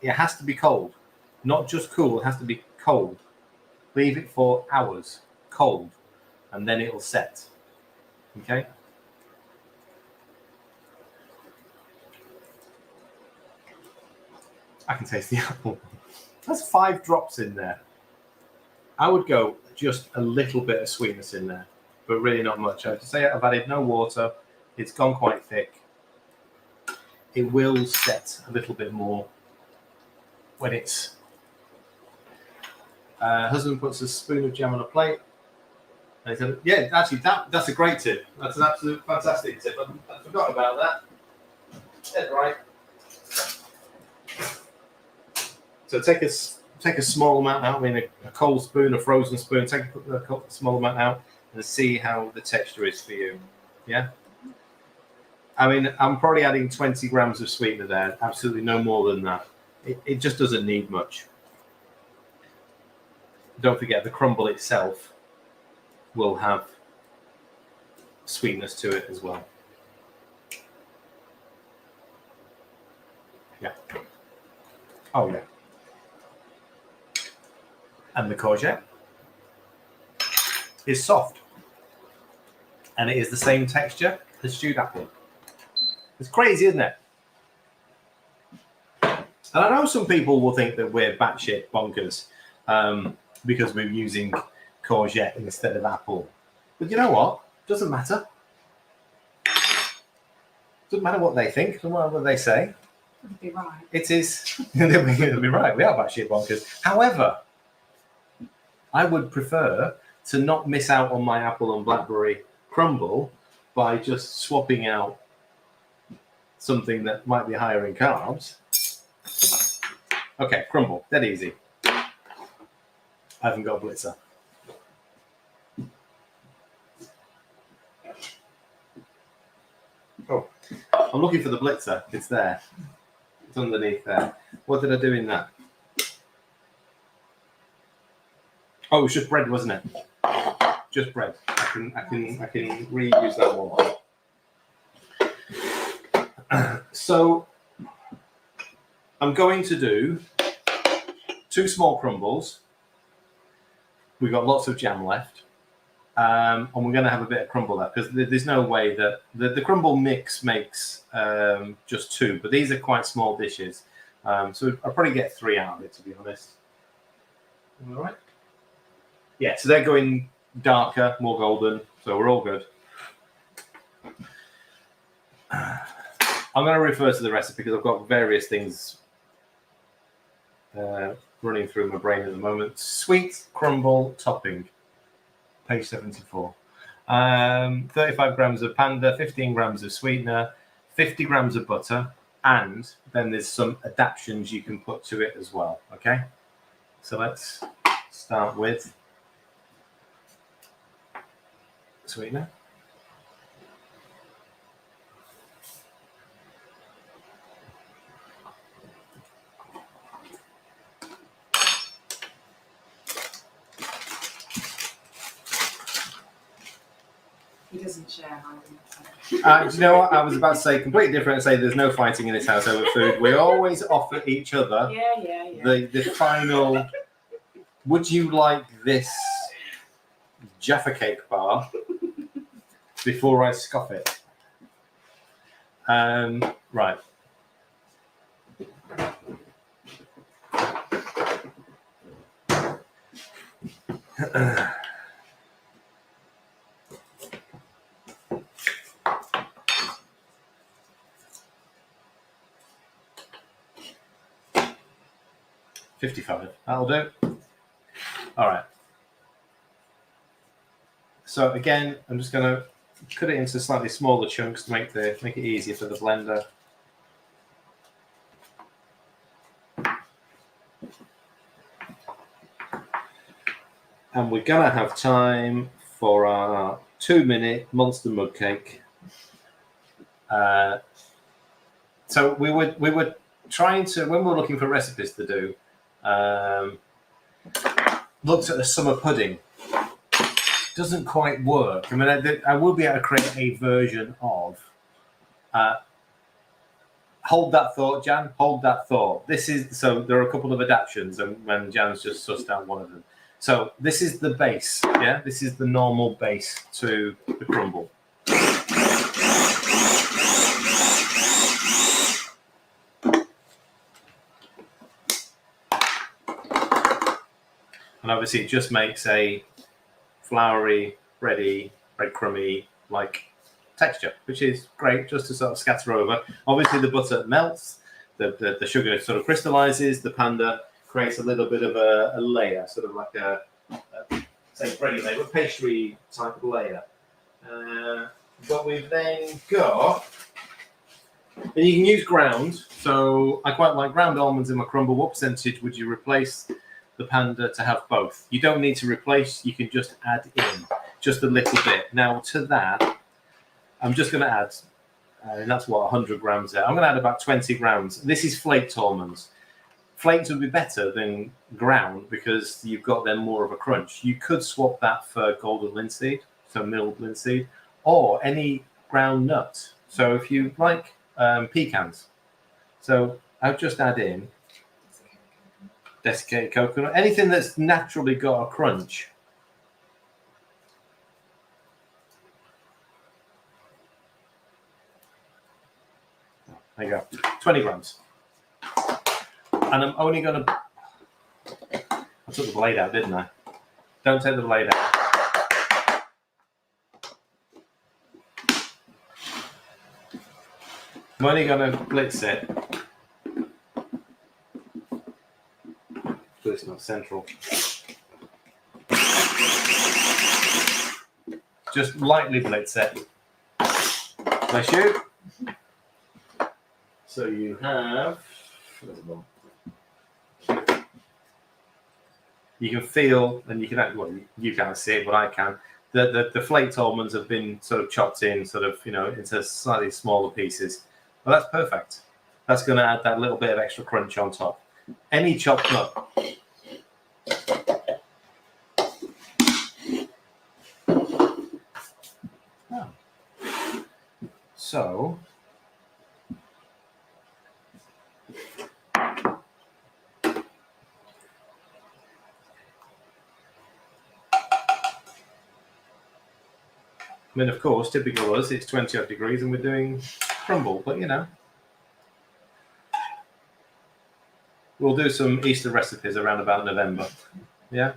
it has to be cold, not just cool, it has to be cold. Leave it for hours, cold, and then it'll set, okay? I can taste the apple. That's 5 drops in there. I would go just a little bit of sweetness in there, but really not much. I have to say I've added no water. It's gone quite thick. It will set a little bit more when it's... husband puts a spoon of jam on a plate. And he said, yeah, actually, that's a great tip. That's an absolute fantastic tip. I forgot about that. That's right. So take a small amount out. I mean, a cold spoon, a frozen spoon. Take a small amount out and see how the texture is for you. Yeah. I mean, I'm probably adding 20 grams of sweetener there. Absolutely no more than that. It just doesn't need much. Don't forget, the crumble itself will have sweetness to it as well. Yeah. Oh, yeah. And the courgette is soft. And it is the same texture as stewed apple. It's crazy, isn't it? And I know some people will think that we're batshit bonkers because we're using courgette instead of apple. But you know what? Doesn't matter. Doesn't matter what they think, doesn't matter what they say. It'd be right. It is. They'll be right. We are batshit bonkers. However, I would prefer to not miss out on my apple and blackberry crumble by just swapping out something that might be higher in carbs. Okay, crumble, dead easy. I haven't got a blitzer. Oh, I'm looking for the blitzer. It's there. It's underneath there. What did I do in that? Oh, it was just bread, wasn't it? Just bread. I can reuse that one. So I'm going to do 2 small crumbles. We've got lots of jam left. And we're going to have a bit of crumble there because there's no way that the crumble mix makes just 2, but these are quite small dishes. So I'll probably get 3 out of it, to be honest. All right. Yeah, so they're going darker, more golden, so we're all good. I'm going to refer to the recipe because I've got various things running through my brain at the moment. Sweet crumble topping, page 74. 35 grams of Panda, 15 grams of sweetener, 50 grams of butter, and then there's some adaptions you can put to it as well. Okay, so let's start with sweetener. He doesn't share Do you know what? I was about to say completely different and say there's no fighting in this house over food. We always offer each other the final, would you like this Jaffa cake bar before I scoff it? Right. $55. That'll do. All right. So again, I'm just going to cut it into slightly smaller chunks to make it easier for the blender. And we're going to have time for our 2-minute monster mug cake. So we were trying to, when we were looking for recipes to do, looked at the summer pudding. Doesn't quite work. I mean, I will be able to create a version of. Hold that thought, Jan. Hold that thought. So there are a couple of adaptions, and when Jan's just sussed out one of them. So this is the base. Yeah, this is the normal base to the crumble. And obviously, it just makes a floury, breadcrumby like texture, which is great just to sort of scatter over. Obviously, the butter melts, the sugar sort of crystallizes, the Panda creates a little bit of a layer, sort of like a say bready layer, but pastry type of layer. But we've then got, and you can use ground. So I quite like ground almonds in my crumble. What percentage would you replace the Panda to have both? You don't need to replace, you can just add in just a little bit. Now to that, I'm just going to add, and that's what, 100 grams there. I'm going to add about 20 grams. This is flaked almonds. Flaked would be better than ground because you've got then more of a crunch. You could swap that for golden linseed, so milled linseed, or any ground nut. So if you like pecans, so I'll just add in desiccated coconut, anything that's naturally got a crunch. There you go, 20 grams. And I'm only going to, I took the blade out, didn't I? Don't take the blade out. I'm only going to blitz it. But it's not central. Just lightly blitz it. Bless you. So you have, you can feel, and you can, well, you can't see it, but I can. The flaked almonds have been sort of chopped in, sort of, into slightly smaller pieces. Well, that's perfect. That's going to add that little bit of extra crunch on top. Any chopped nut. Oh. So. mean, of course, typical us, it's 20 odd degrees and we're doing crumble, but you know. We'll do some Easter recipes around about November. Yeah?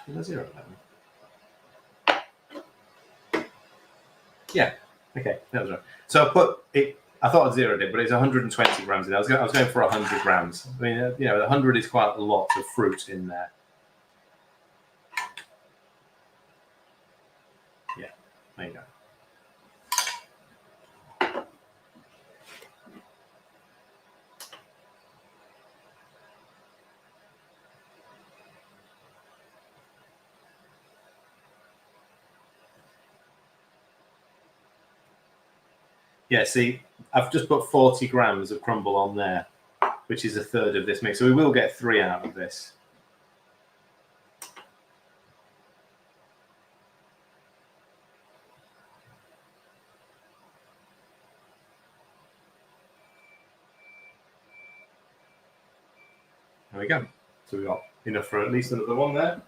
Is there 0.11? Yeah. Okay, that was right. So I put it. I thought I zeroed it, but it's 120 grams in there. I was going for 100 grams. I mean, you know, 100 is quite a lot of fruit in there. Yeah, there you go. Yeah, see, I've just put 40 grams of crumble on there, which is a third of this mix. So we will get 3 out of this. There we go. So we've got enough for at least another one there.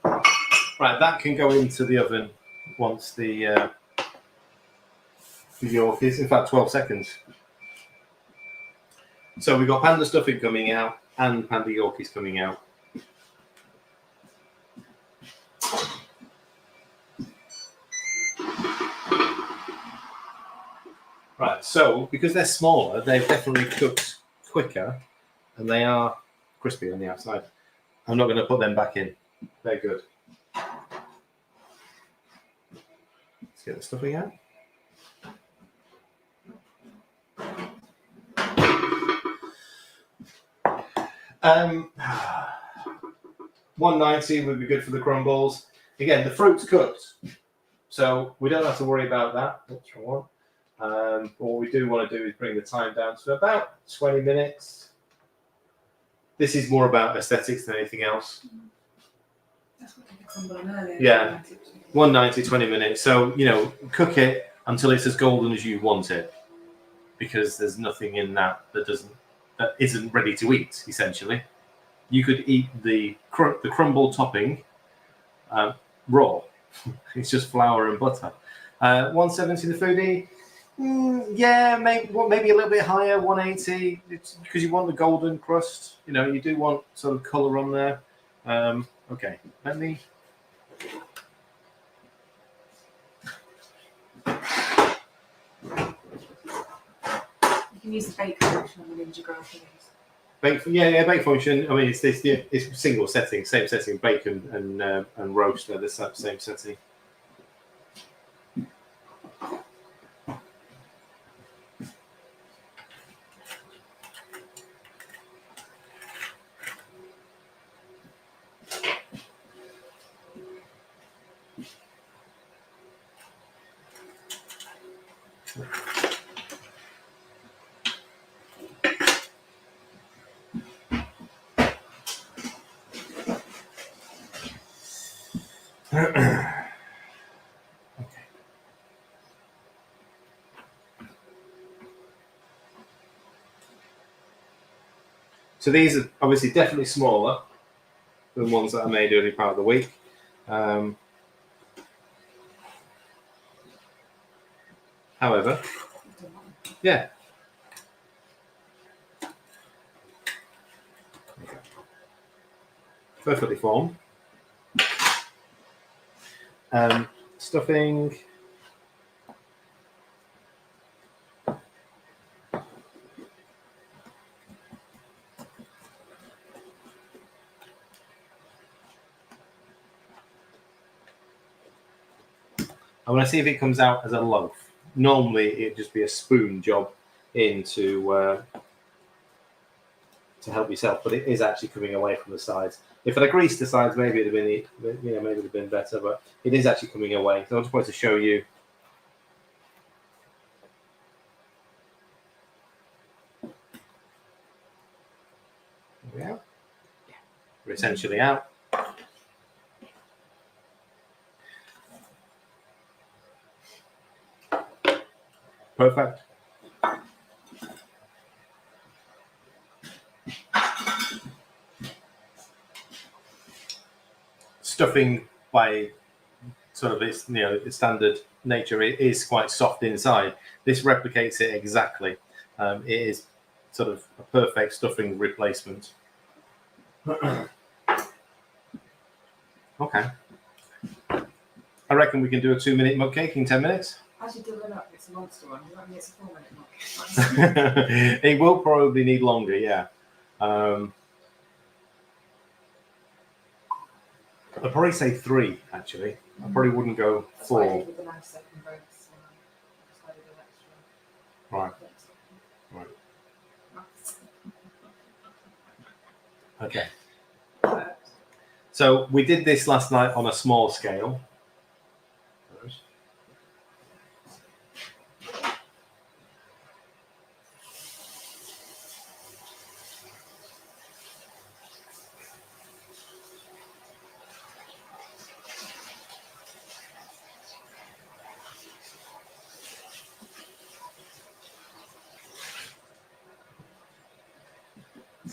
Right, that can go into the oven once the York is, in fact, 12 seconds. So we've got Panda Stuffing coming out and Panda York is coming out. Right, so because they're smaller, they've definitely cooked quicker and they are crispy on the outside. I'm not going to put them back in. They're good. Let's get the stuffing out. Um, 190 would be good for the crumbles. Again, the fruit's cooked, so we don't have to worry about that. That's the one. What we do want to do is bring the time down to about 20 minutes. This is more about aesthetics than anything else. That's what I did crumble on earlier. Yeah. 190, 20 minutes. So, you know, cook it until it's as golden as you want it, because there's nothing in that that isn't ready to eat, essentially. You could eat the crumble topping raw. It's just flour and butter. 170 the foodie. Yeah, maybe a little bit higher, 180, because you want the golden crust. You know, you do want sort of colour on there. Okay, let me. You can use the bake function on the Ninja Grill for these. Bake function. I mean, it's single setting, same setting. Bacon and roast. They're the same setting. So these are obviously definitely smaller than ones that I made early part of the week. However, yeah. Perfectly formed. Stuffing. I want to see if it comes out as a loaf. Normally, it'd just be a spoon job to help yourself, but it is actually coming away from the sides. If I'd have greased the sides, maybe it'd have been better, but it is actually coming away. So I just wanted to show you. There we are. We're essentially out. Perfect. stuffing by sort of its its standard nature, it is quite soft inside. This replicates it exactly. It is sort of a perfect stuffing replacement. Okay. I reckon we can do a 2-minute mug cake in 10 minutes. As you double it up, it's a monster one. Does that mean it's a 4-minute mug? It will probably need longer, yeah. I'd probably say 3, actually. I probably wouldn't go That's what I 4. did with the 90-second breaks. I decided an extra. Right. Okay. So we did this last night on a small scale.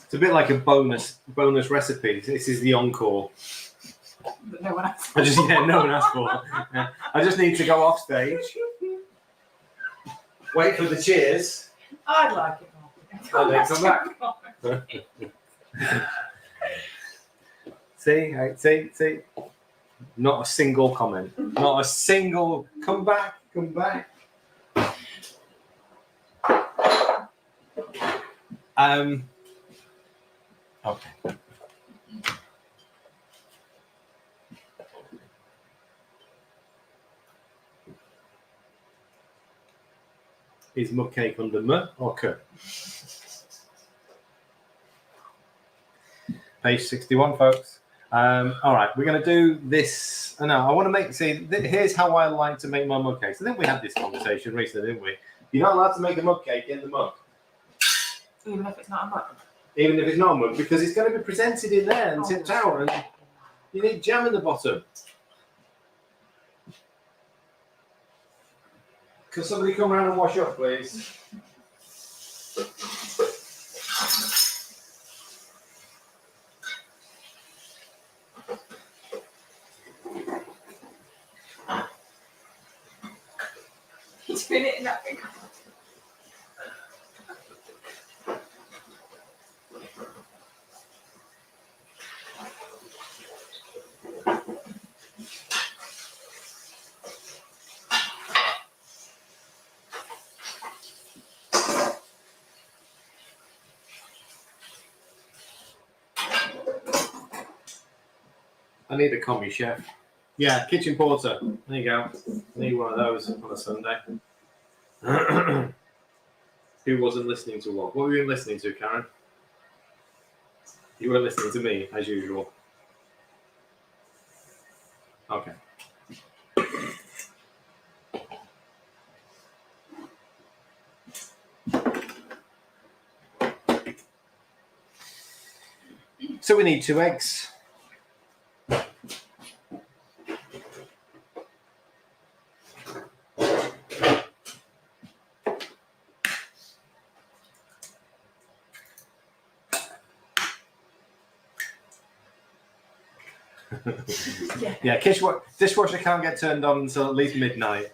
It's a bit like a bonus recipe. This is the encore. But no one asked. No one asked for. Yeah. I just need to go off stage. Wait for the cheers. I'd like it more. And then come back. See. Not a single comment. Not a single. Come back. Okay. Is mug cake under M or K? Page 61, folks. All right, we're going to do this. No, I want to make. Here's how I like to make my mug cakes. I think we had this conversation recently, didn't we? You're not allowed to make a mug cake in the mug. Even if it's not a mug. Even if it's not a mug, because it's going to be presented in there and tipped out, and you need jam in the bottom. Can somebody come around and wash up, please? He's doing it in that big. I need a commie chef. Yeah, kitchen porter. There you go. I need one of those on a Sunday. Who wasn't listening to what? What were you listening to, Karen? You were listening to me, as usual. Okay. So we need 2 eggs. Yeah, dishwasher can't get turned on until at least midnight.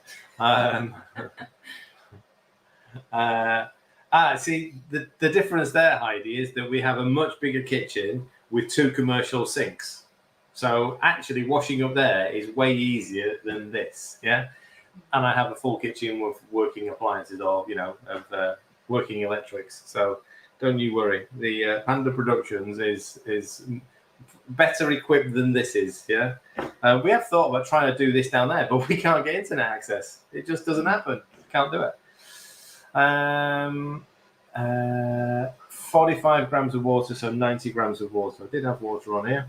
See, the difference there, Heidi, is that we have a much bigger kitchen with 2 commercial sinks. So actually washing up there is way easier than this, yeah? And I have a full kitchen with working appliances or, of working electrics. So don't you worry. The Panda Productions is better equipped than this is, yeah? We have thought about trying to do this down there, but we can't get internet access. It just doesn't happen. Can't do it. 45 grams of water, so 90 grams of water. I did have water on here.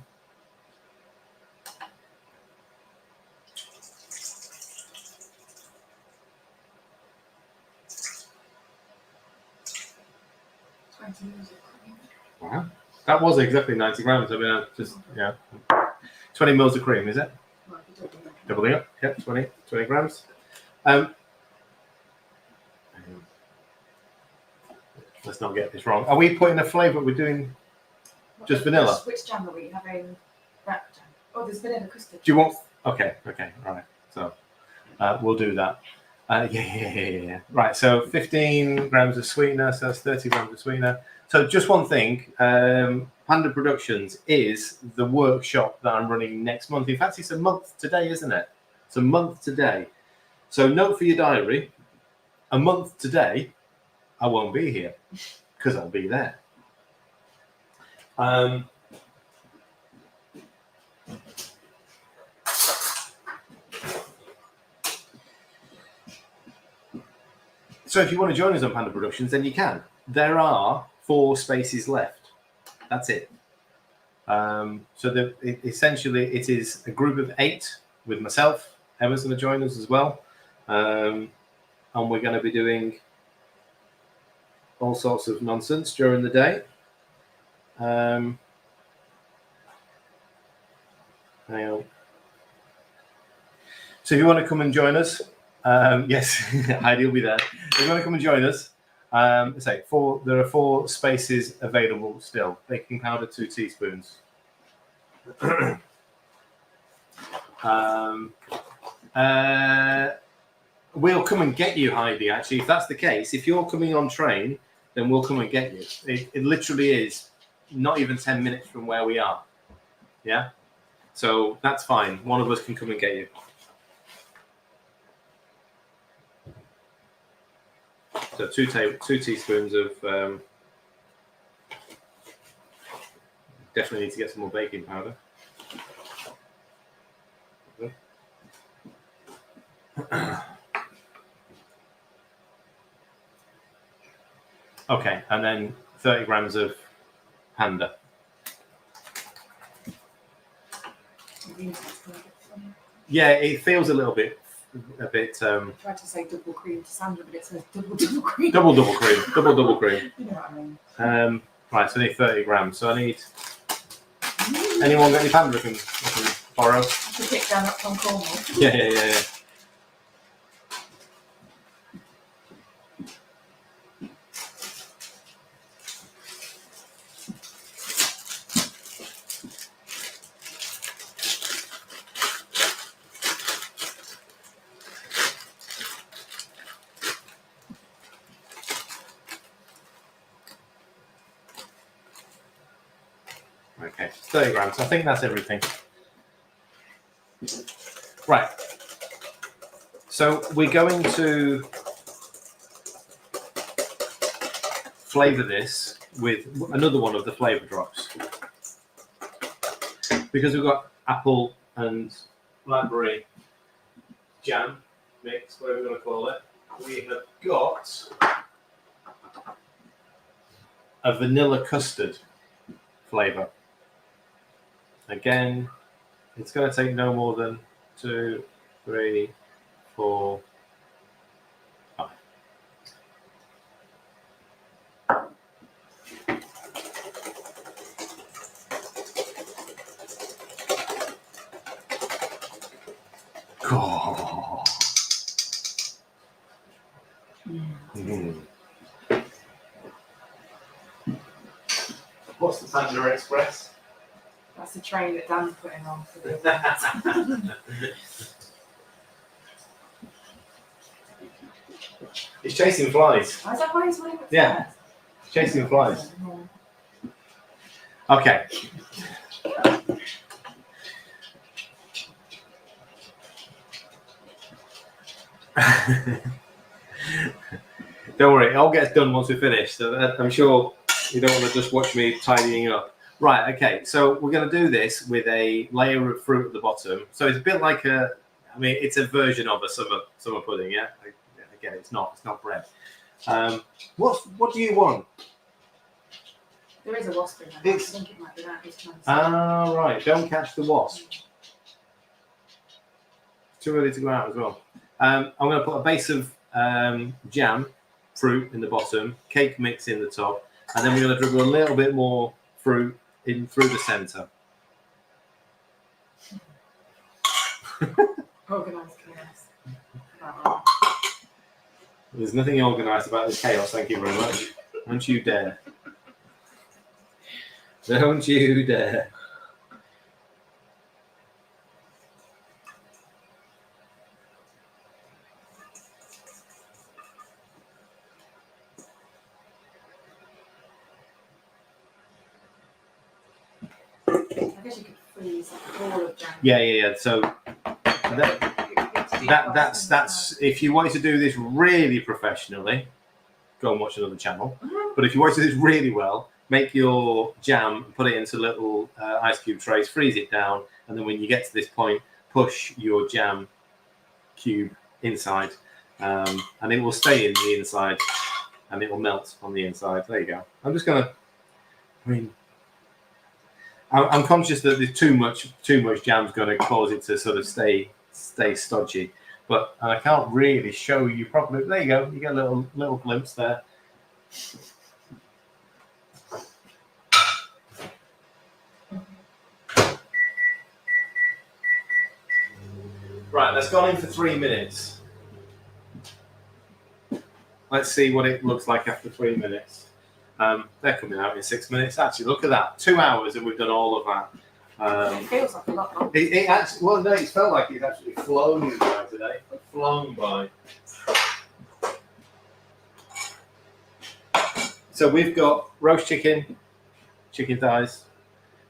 Wow. That was exactly 90 grams. I mean, 20 mils of cream, is it? Doubling up. Yep, 20 grams. Let's not get this wrong. Are we putting a flavour? We're doing just vanilla. Which jam are we having? That jam. Oh, there's vanilla custard. Do you want? Okay, all right. So we'll do that. Yeah. Right, so 15 grams of sweetener, so that's 30 grams of sweetener. So just one thing, Panda Productions is the workshop that I'm running next month. In fact, it's a month today, isn't it? It's a month today. So note for your diary, a month today, I won't be here because I'll be there. So if you want to join us on Panda Productions, then you can. There are 4 spaces left. That's it. Essentially, it is a group of 8 with myself. Emma's going to join us as well. And we're going to be doing all sorts of nonsense during the day. Hang on. So if you want to come and join us, yes, Heidi will be there. If you want to come and join us, there are 4 spaces available still. Baking powder, 2 teaspoons. We'll come and get you, Heidi, actually. If that's the case, if you're coming on train, then we'll come and get you. It literally is not even 10 minutes from where we are. Yeah? So that's fine. One of us can come and get you. So 2 teaspoons of definitely need to get some more baking powder. Okay, and then 30 grams of Panda. Yeah, it feels a bit. I tried to say double cream to Sandra, but it says double cream. Double cream. You know what I mean? Right, so I need 30 grams. So I need. Anyone got any Panda I can borrow? To pick down up from Cornwall. Yeah. Okay, 30 grams. I think that's everything. Right. So we're going to flavour this with another one of the flavour drops. Because we've got apple and blackberry jam mix, whatever we're going to call it, we have got a vanilla custard flavour. Again, it's going to take no more than 2, 3, 4, 5. Oh. What's the Panda Express? That's the train that Dan's putting on for the It's chasing flies. Is that why he's running it? Yeah. It's chasing flies. Okay. Don't worry, it all gets done once we finish. So I'm sure you don't want to just watch me tidying up. Right, okay, so we're going to do this with a layer of fruit at the bottom. So it's a bit like it's a version of a summer pudding, yeah? Again, it's not bread. What do you want? There is a wasp in there. I think it might be that. Right, don't catch the wasp. It's too early to go out as well. I'm going to put a base of jam, fruit in the bottom, cake mix in the top, and then we're going to dribble a little bit more fruit in through the centre. Organised chaos. There's nothing organised about this chaos, thank you very much. Don't you dare. Don't you dare. freeze like a ball of jam. Yeah. So that's if you want to do this really professionally, go and watch another channel. But if you want to do this really well, make your jam, put it into little ice cube trays, freeze it down, and then when you get to this point, push your jam cube inside, and it will stay in the inside, and it will melt on the inside. There you go. I'm just gonna. I'm conscious that there's too much jam's going to cause it to sort of stay stodgy, but I can't really show you properly. There you go. You get a little glimpse there. Right, that's gone in for 3 minutes. Let's see what it looks like after 3 minutes. They're coming out in 6 minutes. Actually, look at that. 2 hours and we've done all of that. It feels like a lot longer. It actually, well, no, it felt like it's actually flown by today. Flown by. So we've got roast chicken thighs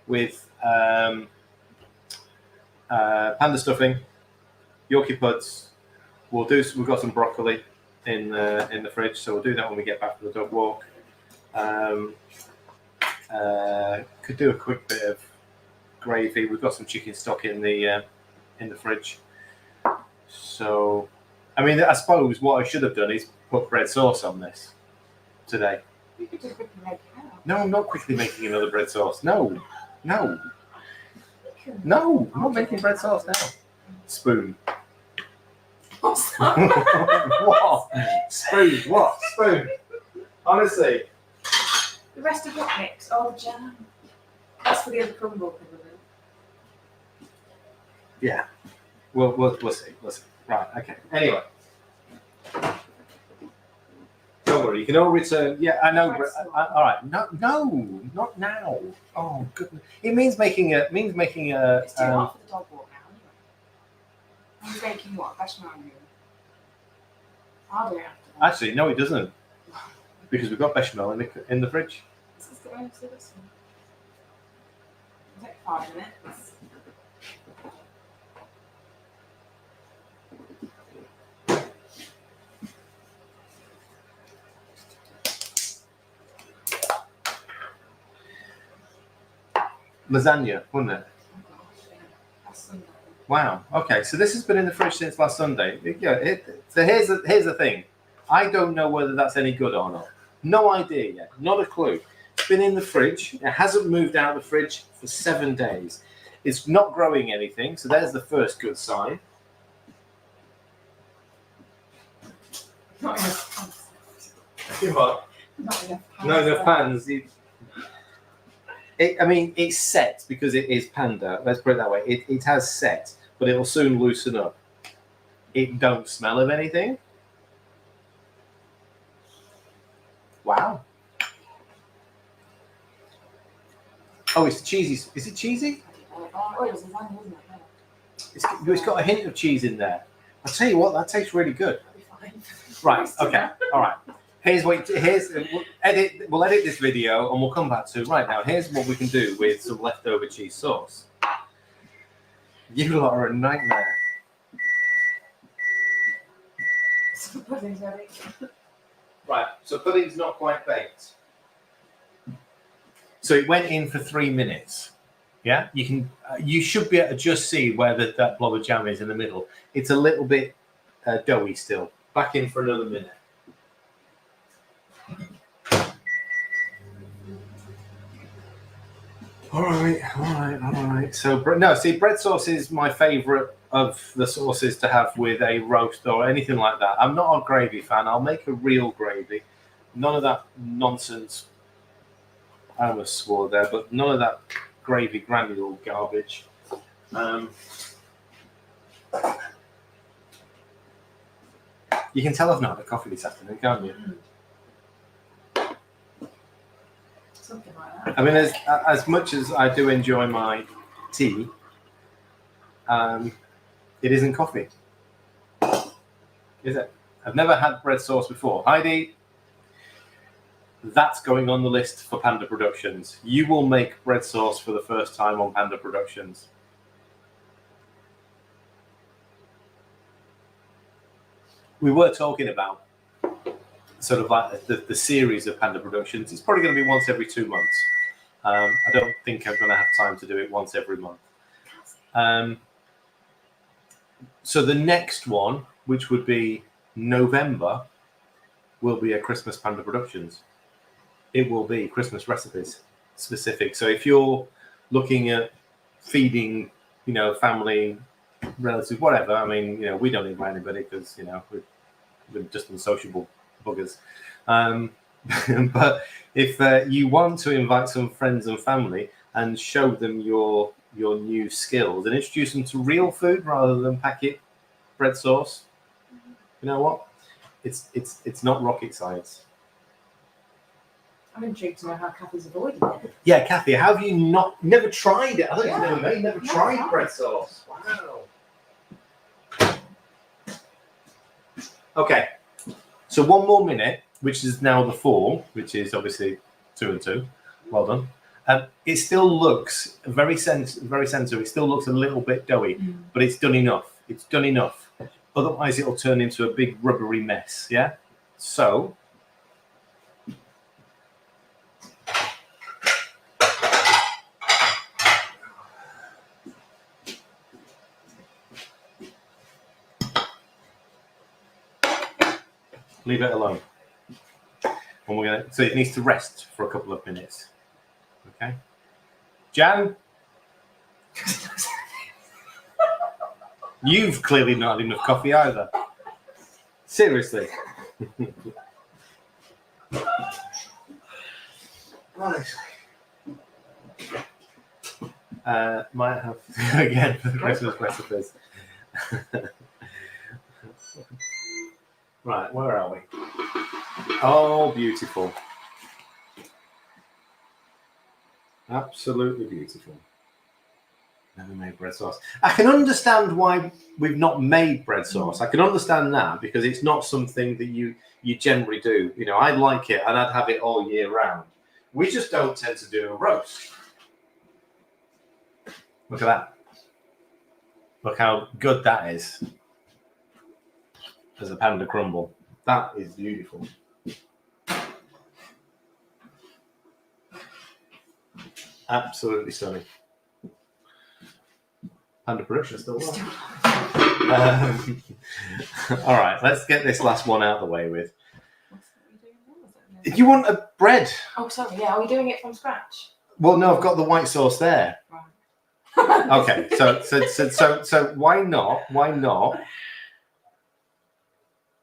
with panda stuffing, Yorkshire puds. We've got some broccoli in the fridge, so we'll do that when we get back from the dog walk. Could do a quick bit of gravy. We've got some chicken stock in the fridge. So, I mean, I suppose what I should have done is put bread sauce on this today. You could just quickly make it out. No, I'm not quickly making another bread sauce. No, I'm not making bread sauce now. Spoon. What's that? What? Spoon. What? Spoon. Honestly. The rest of what mix? Oh, the jam. That's for the other crumble, probably. Yeah. We'll see. We'll see. Right. Okay. Anyway. Don't worry. You can all return. Yeah, I know. All right. No, not now. Oh goodness. It means making a. It's too hot for the dog walk now, anyway. I'm making what? Bechamel noodle. I'll do it after that. Actually, no, it doesn't. Because we've got bechamel in the fridge. This is the way to do this one. It'll take 5 minutes. Lasagna, wasn't it? Oh gosh, yeah. That's Sunday. Wow. Okay. So this has been in the fridge since last Sunday. So here's the thing. I don't know whether that's any good or not. No idea yet. Not a clue. It's been in the fridge. It hasn't moved out of the fridge for 7 days. It's not growing anything. So there's the first good sign. Not enough pans. What? Not enough pans. No, the pans. I mean, it's set because it is Panda. Let's put it that way. It has set, but it will soon loosen up. It don't smell of anything. Wow. Oh, it's cheesy. Is it cheesy? Oh, it was lasagna, wasn't it? It's got a hint of cheese in there. I'll tell you what, that tastes really good. That'll be fine. Right. Okay. All right. We'll edit this video and we'll come back to right now. Here's what we can do with some leftover cheese sauce. You lot are a nightmare. Some pudding's ready. Right. So pudding's not quite baked. So it went in for 3 minutes. Yeah. You should be able to just see where that blob of jam is in the middle. It's a little bit doughy still. Back in for another minute. All right. So bread sauce is my favourite of the sauces to have with a roast or anything like that. I'm not a gravy fan. I'll make a real gravy. None of that nonsense. I almost swore there, but none of that gravy granule garbage. You can tell I've not had a coffee this afternoon, can't you? Something like that. I mean, as much as I do enjoy my tea, it isn't coffee, is it? I've never had bread sauce before. Heidi, That's going on the list for Panda Productions. You will make bread sauce for the first time on Panda Productions. We were talking about sort of like the series of Panda Productions. It's probably going to be once every 2 months. I don't think I'm going to have time to do it once every month. So the next one, which would be November, will be a Christmas Panda Productions. It will be Christmas recipes specific. So if you're looking at feeding, family, relatives, whatever, I mean, we don't invite anybody because, we're just unsociable buggers. But if you want to invite some friends and family and show them your new skills and introduce them to real food rather than packet bread sauce, you know what? It's not rocket science. I'm intrigued to know how Kathy's avoiding it. Yeah, Kathy, how have you never tried it? I thought Yeah. you never tried bread sauce. Wow. Okay, so one more minute, which is now the 4, which is obviously 2 and 2. Well done. It still looks very sensitive. It still looks a little bit doughy, but it's done enough. It's done enough. Otherwise, it'll turn into a big rubbery mess. Yeah. So. Leave it alone. And so it needs to rest for a couple of minutes. Okay. Jan? You've clearly not had enough coffee either. Seriously. Right. Might have again for the Christmas recipes. Right, where are we? Oh, beautiful. Absolutely beautiful. Never made bread sauce. I can understand why we've not made bread sauce. I can understand that because it's not something that you generally do. I like it and I'd have it all year round. We just don't tend to do a roast. Look at that. Look how good that is. As a Panda Crumble. That is beautiful. Absolutely stunning. Panda Production still on. All right, let's get this last one out of the way with. You want a bread? Oh, sorry. Yeah, are we doing it from scratch? Well, no, I've got the white sauce there. Right. Okay, so why not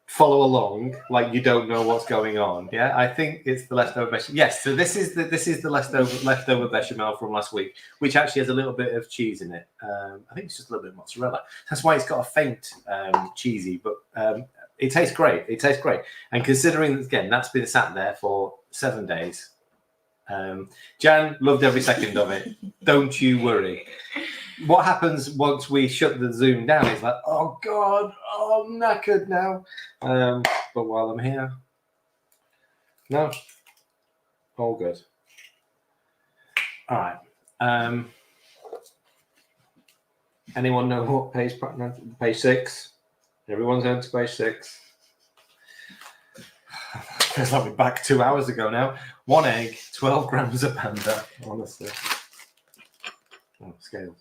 follow along like you don't know what's going on? Yeah, I think it's the leftover bechamel. Yes, so this is the leftover bechamel from last week, which actually has a little bit of cheese in it. I think it's just a little bit of mozzarella. That's why it's got a faint cheesy, but it tastes great. It tastes great, and considering again that's been sat there for 7 days. Jan loved every second of it. Don't you worry. What happens once we shut the Zoom down is like, oh God, oh, I'm knackered now. But while I'm here, no, all good. All right. Anyone know what page 6? Everyone's on to page 6. Feels like we're back 2 hours ago now. 1 egg, 12 grams of Panda. Honestly. Oh, scales.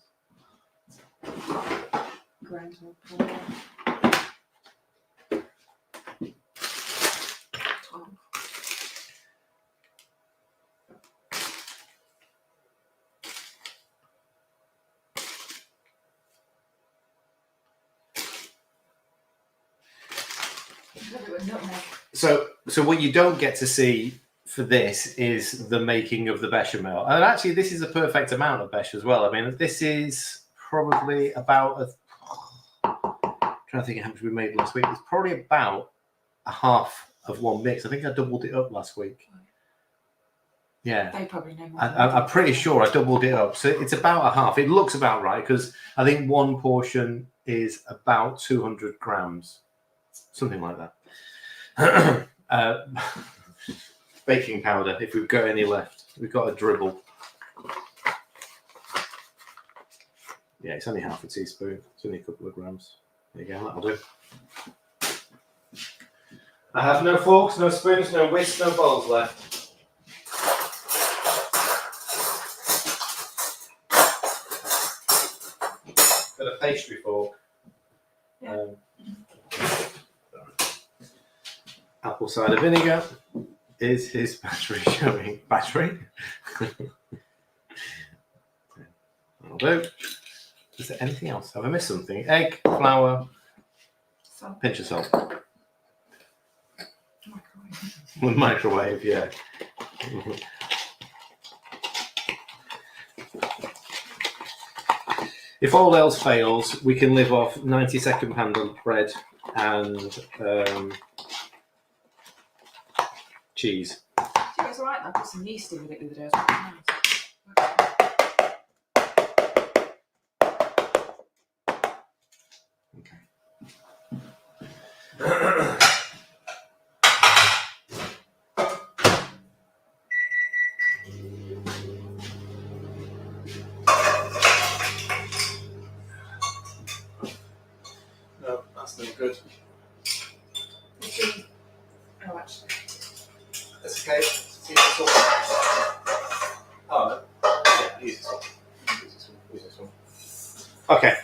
So what you don't get to see for this is the making of the bechamel. And actually, this is a perfect amount of besh as well. I mean, this is probably about I'm trying to think how much we made last week. It's probably about a half of one mix. I think I doubled it up last week. Yeah. They probably know more. I'm pretty sure I doubled it up. So it's about a half. It looks about right because I think one portion is about 200 grams. Something like that. baking powder if we've got any left. We've got a dribble. Yeah, it's only half a teaspoon. It's only a couple of grams. There you go, that'll do. I have no forks, no spoons, no whisks, no bowls left. Got a pastry fork. Yeah. Apple cider vinegar. Is his battery showing? Battery? That'll do. Is there anything else? Have I missed something? Egg, flour, Salt. pinch of salt. Microwave. Microwave, yeah. If all else fails, we can live off 90-second Panda bread and cheese. Yeah, it's alright. I put some yeast in with it the other day. It was quite nice. No, that's no good. Oh, actually. That's okay. See the salt. Oh, no. Yeah, use this one. Use this one. Okay.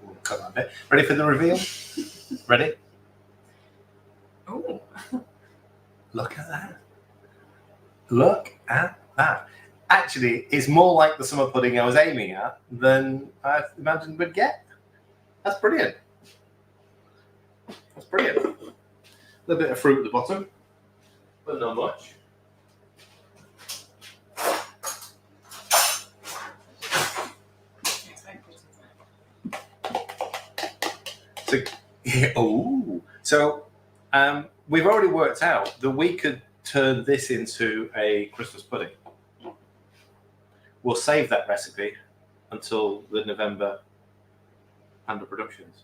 We'll cut that bit. Ready for the reveal? Ready? Oh. Look at that. Look at that. Actually, it's more like the summer pudding I was aiming at than I imagined we'd get. That's brilliant. That's brilliant. A little bit of fruit at the bottom, but not much. It's very pretty. So, oh, so we've already worked out that we could turn this into a Christmas pudding. We'll save that recipe until the November Panda Productions.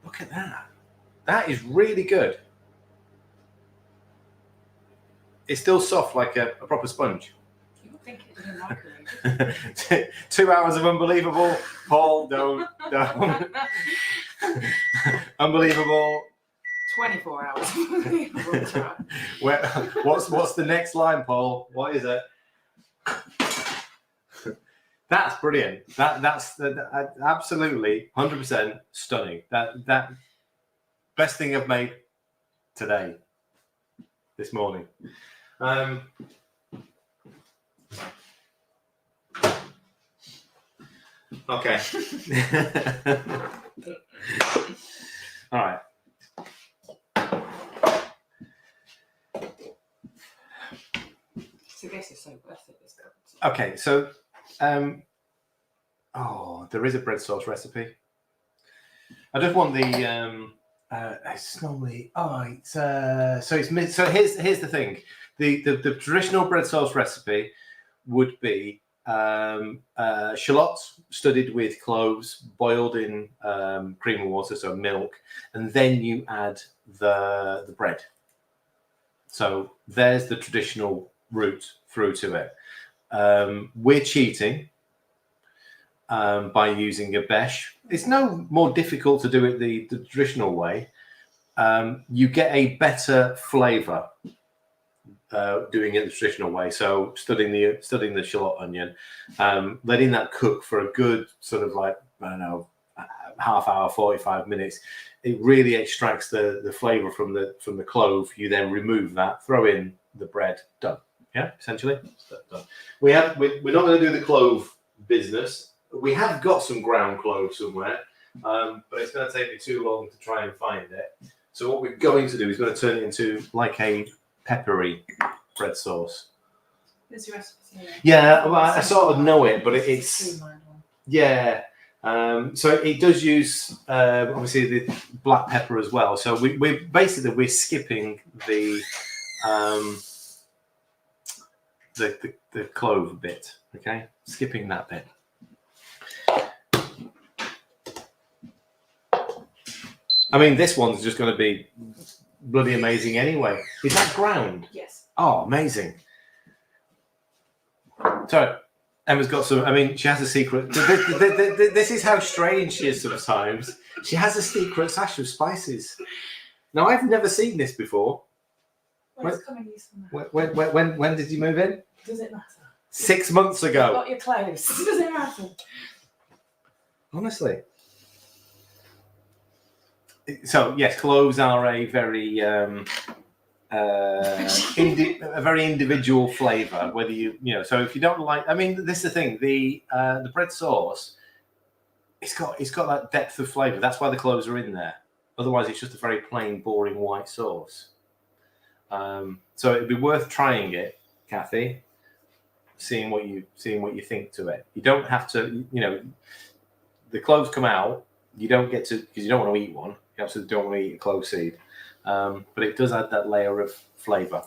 Look at that. That is really good. It's still soft like a proper sponge. You would think it in a microwave. 2 hours of unbelievable. Paul, don't. Unbelievable. 24 hours. Where, what's the next line, Paul? What is it? That's brilliant. That's absolutely 100% stunning. That best thing I've made today, this morning. Okay. All right. So this is so worth it. This cup. Okay, so there is a bread sauce recipe. I just want the it's normally so here's the thing. The traditional bread sauce recipe would be shallots studded with cloves, boiled in cream and water, so milk, and then you add the bread. So there's the traditional route through to it. We're cheating by using a besh. It's no more difficult to do it the traditional way. You get a better flavour doing it the traditional way. So studying the shallot onion, letting that cook for a good sort of like, I don't know, half hour, 45 minutes. It really extracts the flavour from the clove. You then remove that, throw in the bread, done. Yeah, essentially. Done. We're not going to do the clove business. We have got some ground clove somewhere, but it's going to take me too long to try and find it. So what we're going to do is going to turn it into like a peppery bread sauce. There's your recipe. Yeah, well, I sort of know it, but it's yeah. So it does use obviously the black pepper as well. So we're skipping the clove bit. Okay, skipping that bit. I mean, this one's just going to be bloody amazing anyway. Is that ground? Yes. Oh, amazing. So, Emma's got some, I mean, she has a secret. This is how strange she is sometimes. She has a secret stash of spices. Now, I've never seen this before. When's coming useful? When did you move in? Does it matter? 6 months You've ago. got your clothes. Does it matter? Honestly. So, yes, cloves are a very a very individual flavour. Whether you know, so if you don't like, I mean, this is the thing. The bread sauce, it's got that depth of flavour. That's why the cloves are in there. Otherwise, it's just a very plain, boring white sauce. So it'd be worth trying it, Kathy. Seeing what you think to it. You don't have to, you know, the cloves come out. You don't get to, because you don't want to eat one. You absolutely don't want to eat a clove seed. But it does add that layer of flavour.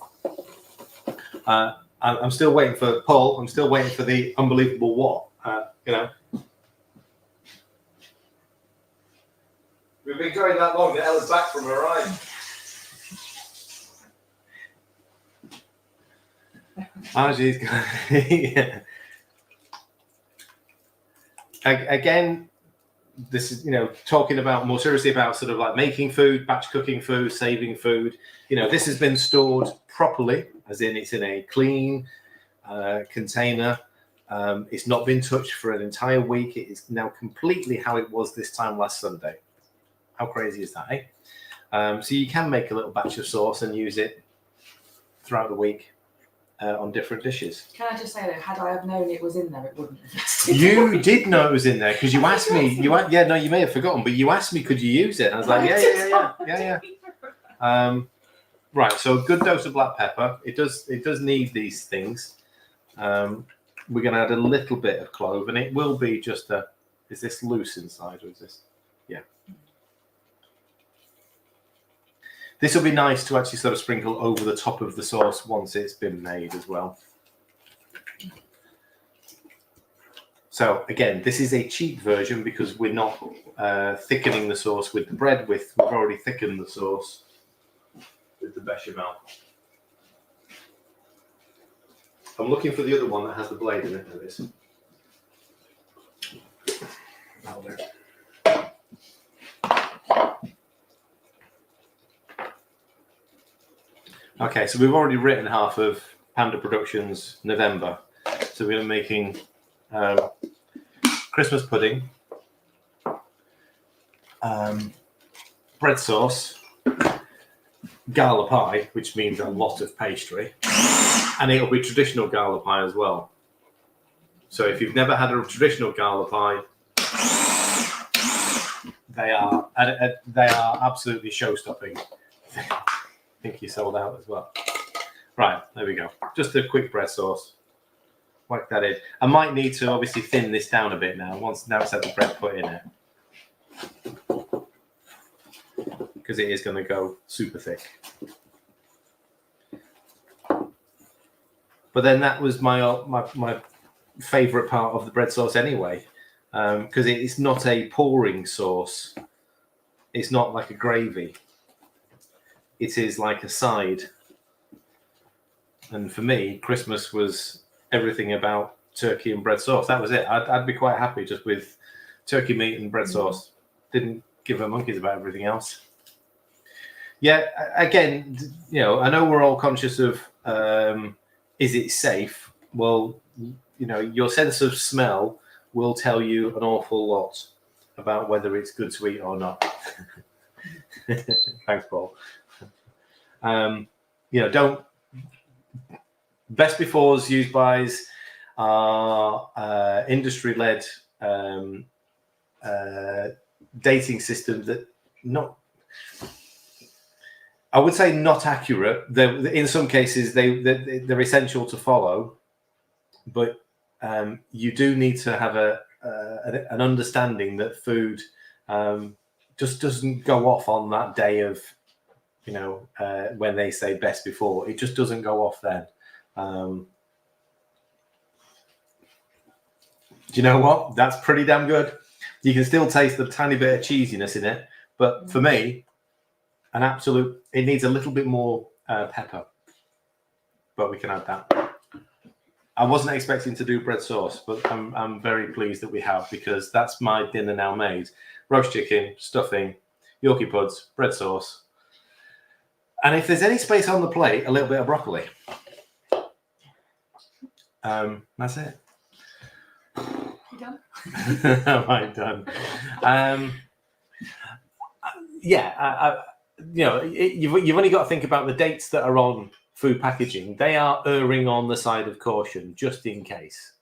I'm still waiting for Paul. I'm still waiting for the unbelievable what. You know, we've been going that long that Ella's back from her ride. Oh, she's yeah. Again, this is, you know, talking about more seriously about sort of like making food, batch cooking food, saving food. You know, this has been stored properly, as in it's in a clean container. It's not been touched for an entire week. It is now completely how it was this time last Sunday. How crazy is that, eh? So you can make a little batch of sauce and use it throughout the week. On different dishes. Can I just say though, had I have known it was in there, it wouldn't have. You did know it was in there because you asked me. You may have forgotten, but you asked me, could you use it? And I was like, yeah. Right. So a good dose of black pepper. It does need these things. We're going to add a little bit of clove, and it will be just a. Is this loose inside, or is this? Yeah. This will be nice to actually sort of sprinkle over the top of the sauce once it's been made as well. So again, this is a cheap version because we're not thickening the sauce with the bread. We've already thickened the sauce with the bechamel. I'm looking for the other one that has the blade in it. There it is. That'll do. Okay, so we've already written half of Panda Productions November. So we're making Christmas pudding, bread sauce, gala pie, which means a lot of pastry, and it'll be traditional gala pie as well. So if you've never had a traditional gala pie, they are absolutely show-stopping. I think you sold out as well. Right, there we go. Just a quick bread sauce. Whack that in. I might need to obviously thin this down a bit now. Now it's had the bread put in it, because it is going to go super thick. But then that was my favourite part of the bread sauce anyway, because it's not a pouring sauce. It's not like a gravy. It is like a side. And for me, Christmas was everything about turkey and bread sauce. That was it. I'd be quite happy just with turkey meat and bread sauce. Didn't give a monkeys about everything else. Yeah, again, you know, I know we're all conscious of is it safe? Well, you know, your sense of smell will tell you an awful lot about whether it's good to eat or not. Thanks, Paul. You know, don't. Best befores, use bys are industry-led dating system that not. I would say not accurate. In some cases, they're essential to follow, but you do need to have an understanding that food just doesn't go off on that day of, you know, when they say best before. It just doesn't go off then. Do you know what? That's pretty damn good. You can still taste the tiny bit of cheesiness in it, But for me, an absolute, it needs a little bit more pepper, but we can add that. I wasn't expecting to do bread sauce, but I'm very pleased that we have, because that's my dinner now made. Roast chicken, stuffing, Yorkshire puds, bread sauce. And if there's any space on the plate, a little bit of broccoli. That's it. You done? Am I done? Yeah, you've only got to think about the dates that are on food packaging. They are erring on the side of caution, just in case.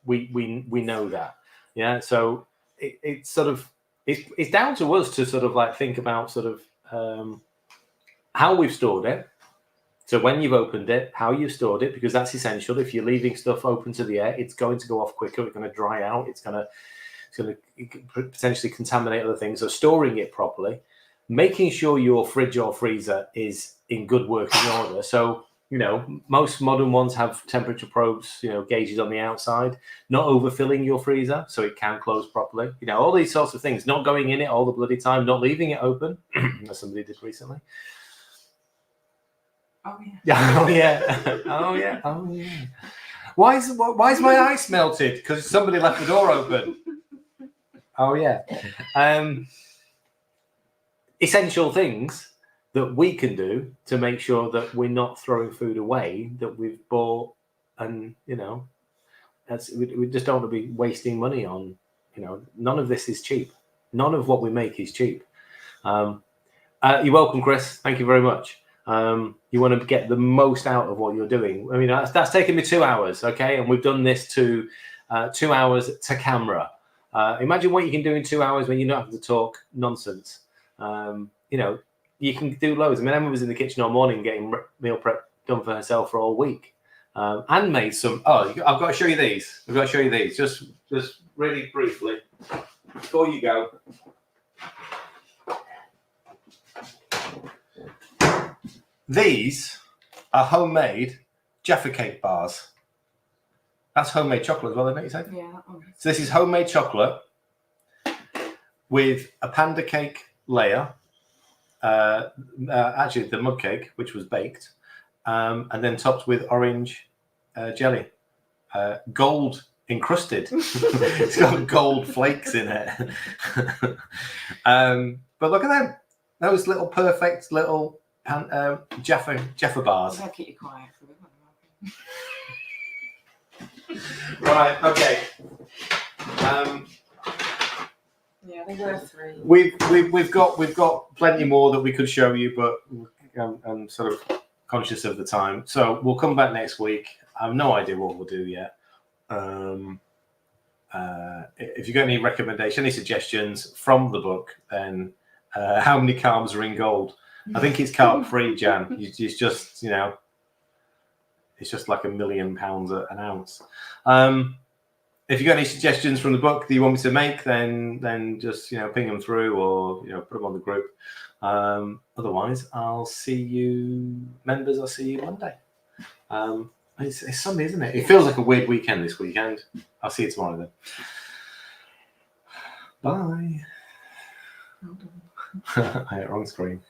We know that. Yeah, so it's sort of it's down to us to sort of like think about sort of how we've stored it. So when you've opened it, how you've stored it, because that's essential. If you're leaving stuff open to the air, it's going to go off quicker. It's going to dry out. It's going to potentially contaminate other things. So storing it properly, making sure your fridge or freezer is in good working order. So, most modern ones have temperature probes, gauges on the outside, not overfilling your freezer so it can close properly. All these sorts of things, not going in it all the bloody time, not leaving it open, as somebody did recently. Oh yeah. Oh yeah. Oh yeah. Oh yeah. Why is my ice melted? Because somebody left the door open. Oh yeah. Essential things that we can do to make sure that we're not throwing food away that we've bought, and we just don't want to be wasting money on. None of this is cheap. None of what we make is cheap. You're welcome, Chris. Thank you very much. You want to get the most out of what you're doing. I mean, that's taken me 2 hours, okay? And we've done this to 2 hours to camera. Imagine what you can do in 2 hours when you don't have to talk nonsense. You can do loads. I mean, Emma was in the kitchen all morning getting meal prep done for herself for all week, and made some. Oh, I've got to show you these. I've got to show you these. Just really briefly before you go. These are homemade Jaffa cake bars. That's homemade chocolate as well, isn't it, you say? Yeah. So this is homemade chocolate with a panda cake layer, actually the mug cake, which was baked, and then topped with orange jelly, gold encrusted. It's got gold flakes in it. But look at them, those little perfect little Jaffa bars. I'll keep you quiet for a bit. Right. Okay. Yeah, they were 3. We've got plenty more that we could show you, but I'm sort of conscious of the time, so we'll come back next week. I have no idea what we'll do yet. If you got any recommendations, any suggestions from the book, then how many carbs are in gold? I think it's carb free, Jan. It's just it's just like £1 million an ounce. If you got any suggestions from the book that you want me to make, then just ping them through, or put them on the group. Otherwise, I'll see you, members. I'll see you Monday. It's Sunday, isn't it? It feels like a weird weekend this weekend. I'll see you tomorrow then. Bye. I hit wrong screen.